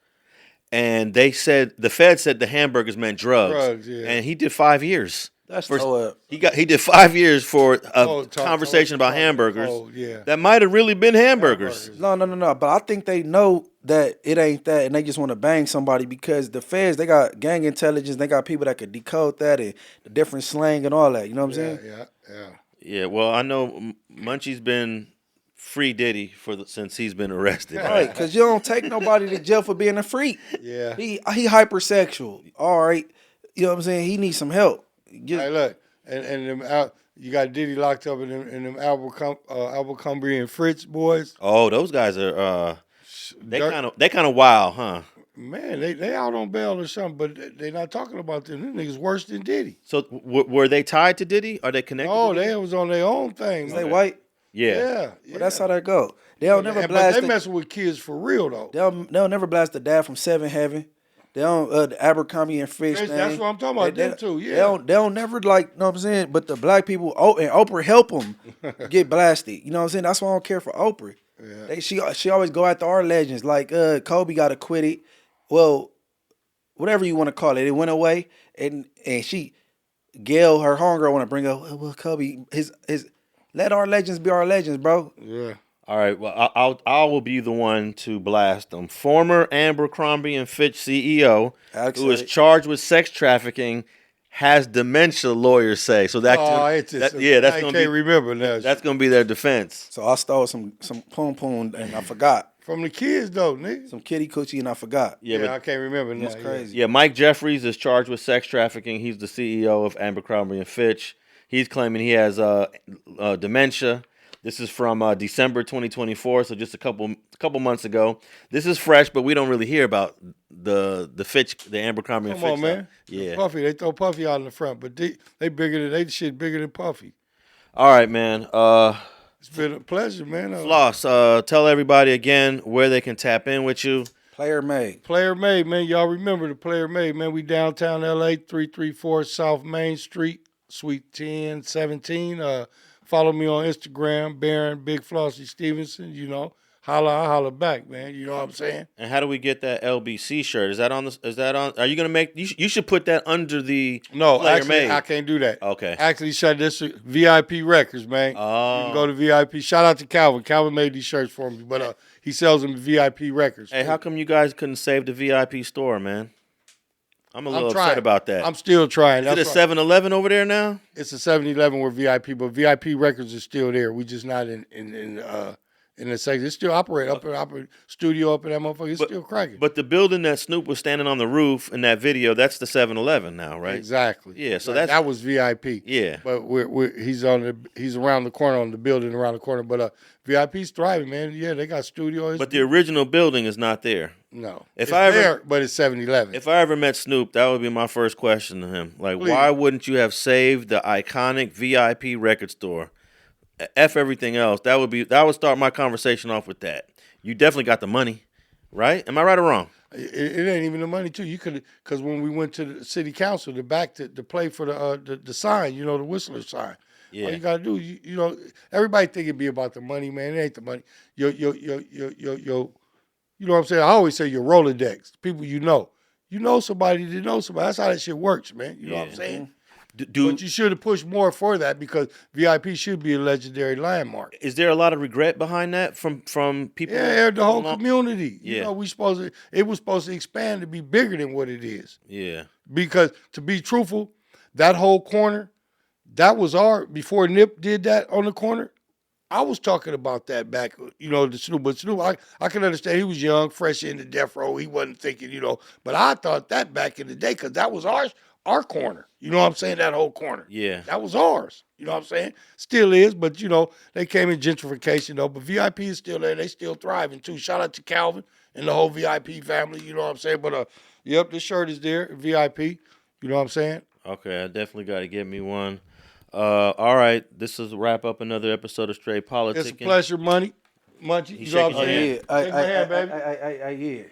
And they said the Fed said the hamburgers meant drugs. And he did 5 years. That's he did 5 years for a conversation about hamburgers. That might have really been hamburgers. No. But I think they know that it ain't that, and they just want to bang somebody because the feds, they got gang intelligence, they got people that could decode that and the different slang and all that. You know what I'm saying? Yeah. Well, I know Munchie's been free Diddy since he's been arrested. Right, because you don't take nobody to jail for being a freak. Yeah. He hypersexual. All right. You know what I'm saying? He needs some help. Hey, look, and them you got Diddy locked up in them Abercrombie and Fitch boys. Oh, those guys are they kind of wild, huh? Man, they out on bail or something, but they not talking about them. Them niggas worse than Diddy. So were they tied to Diddy? Are they connected? Oh, they was on their own thing. They white? Yeah. Well, that's how that go. They'll never blast. But they messing with kids for real though. They'll never blast the dad from 7 Heaven. They don't the Abercrombie and Fitch thing. That's what I'm talking about. Them too. Yeah. They don't never like. You know what I'm saying? But the black people and Oprah help them get blasted. You know what I'm saying? That's why I don't care for Oprah. Yeah. She always go after our legends. Like Kobe got acquitted. Well, whatever you want to call it, it went away. And Gail, her homegirl, want to bring up. Well, Kobe, his let our legends be our legends, bro. Yeah. All right, well, I will be the one to blast them. Former Ambercrombie and Fitch CEO, who is charged with sex trafficking, has dementia. Lawyers say so. That's I can't remember now. That's gonna be their defense. So I stole some poom poom and I forgot. From the kids though, nigga. Some kitty coochie and I forgot. Yeah, I can't remember now. That's crazy. Yeah, Mike Jeffries is charged with sex trafficking. He's the CEO of Abercrombie and Fitch. He's claiming he has dementia. This is from December 2024, so just a couple months ago. This is fresh, but we don't really hear about the Abercrombie and Fitch. Come on, man. Yeah, Puffy. They throw Puffy out in the front, but they bigger than shit bigger than Puffy. All right, man. It's been a pleasure, man. Floss, tell everybody again where they can tap in with you. Player made. Player Made, man. Y'all remember the Player Made, man. We downtown LA, 334 South Main Street, Suite 1017. Follow me on Instagram, Baron, Big Flossy Stevenson, you know. I holla back, man. You know what I'm saying? And how do we get that LBC shirt? Is that on are you going to make, you should put that under the No, Player actually, Made. I can't do that. Okay. Actually, shut this VIP Records, man. You can go to VIP. Shout out to Calvin. Calvin made these shirts for me, but he sells them at VIP Records. Hey, how come you guys couldn't save the VIP store, man? I'm a little trying. upset about that. I'm still trying. Is it a 7-Eleven over there now? It's a 7-Eleven with VIP, but VIP Records is still there. We just not in the section. It's still operate studio up in that motherfucker. It's still cracking. But the building that Snoop was standing on the roof in that video, that's the 7-Eleven now, right? Exactly. Yeah, so that was VIP. Yeah. But he's around the corner on the building around the corner. But VIP's thriving, man. Yeah, they got studios. But the original building is not there. No. If it's I ever, there, but it's 7-Eleven. If I ever met Snoop, that would be my first question to him. Like, Please. why wouldn't you have saved the iconic VIP record store? F everything else. That would start my conversation off with that. You definitely got the money, right? Am I right or wrong? It ain't even the money too. You could, because when we went to the city council to play for the sign, you know, the Whistler sign. Yeah. All you gotta do, you know, everybody think it be about the money, man. It ain't the money. Yo, you know what I'm saying? I always say your Rolodex, people you know. You know somebody to know somebody. That's how that shit works, man. You know what I'm saying? But you should have pushed more for that because VIP should be a legendary landmark. Is there a lot of regret behind that from people? Yeah, the whole community. Yeah. You know, it was supposed to expand to be bigger than what it is. Yeah. Because to be truthful, that whole corner, that was before Nip did that on the corner, I was talking about that back, you know, the Snoop. But Snoop, I can understand he was young, fresh into death row. He wasn't thinking, you know, but I thought that back in the day because that was our corner. You know what I'm saying? That whole corner. Yeah. That was ours. You know what I'm saying? Still is, but, you know, they came in gentrification, though. But VIP is still there. They still thriving, too. Shout out to Calvin and the whole VIP family. You know what I'm saying? But, yep, this shirt is there, VIP. You know what I'm saying? Okay, I definitely got to get me one. All right, this is wrap up another episode of Straight Politicking. It's a pleasure, Munchie. You know what I'm saying? Shake my hand, baby.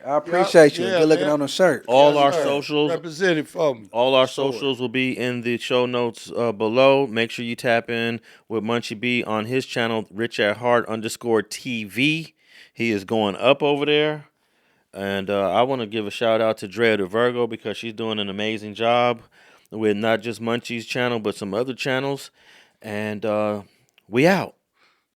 I appreciate you. Yeah, Good looking man. on the shirt. All Yes, our sir. socials. Represented for me. All our socials will be in the show notes below. Make sure you tap in with Munchie B on his channel, @heart_TV. He is going up over there. And I want to give a shout out to Drea the Virgo because she's doing an amazing job with not just Munchie's channel, but some other channels. And we out.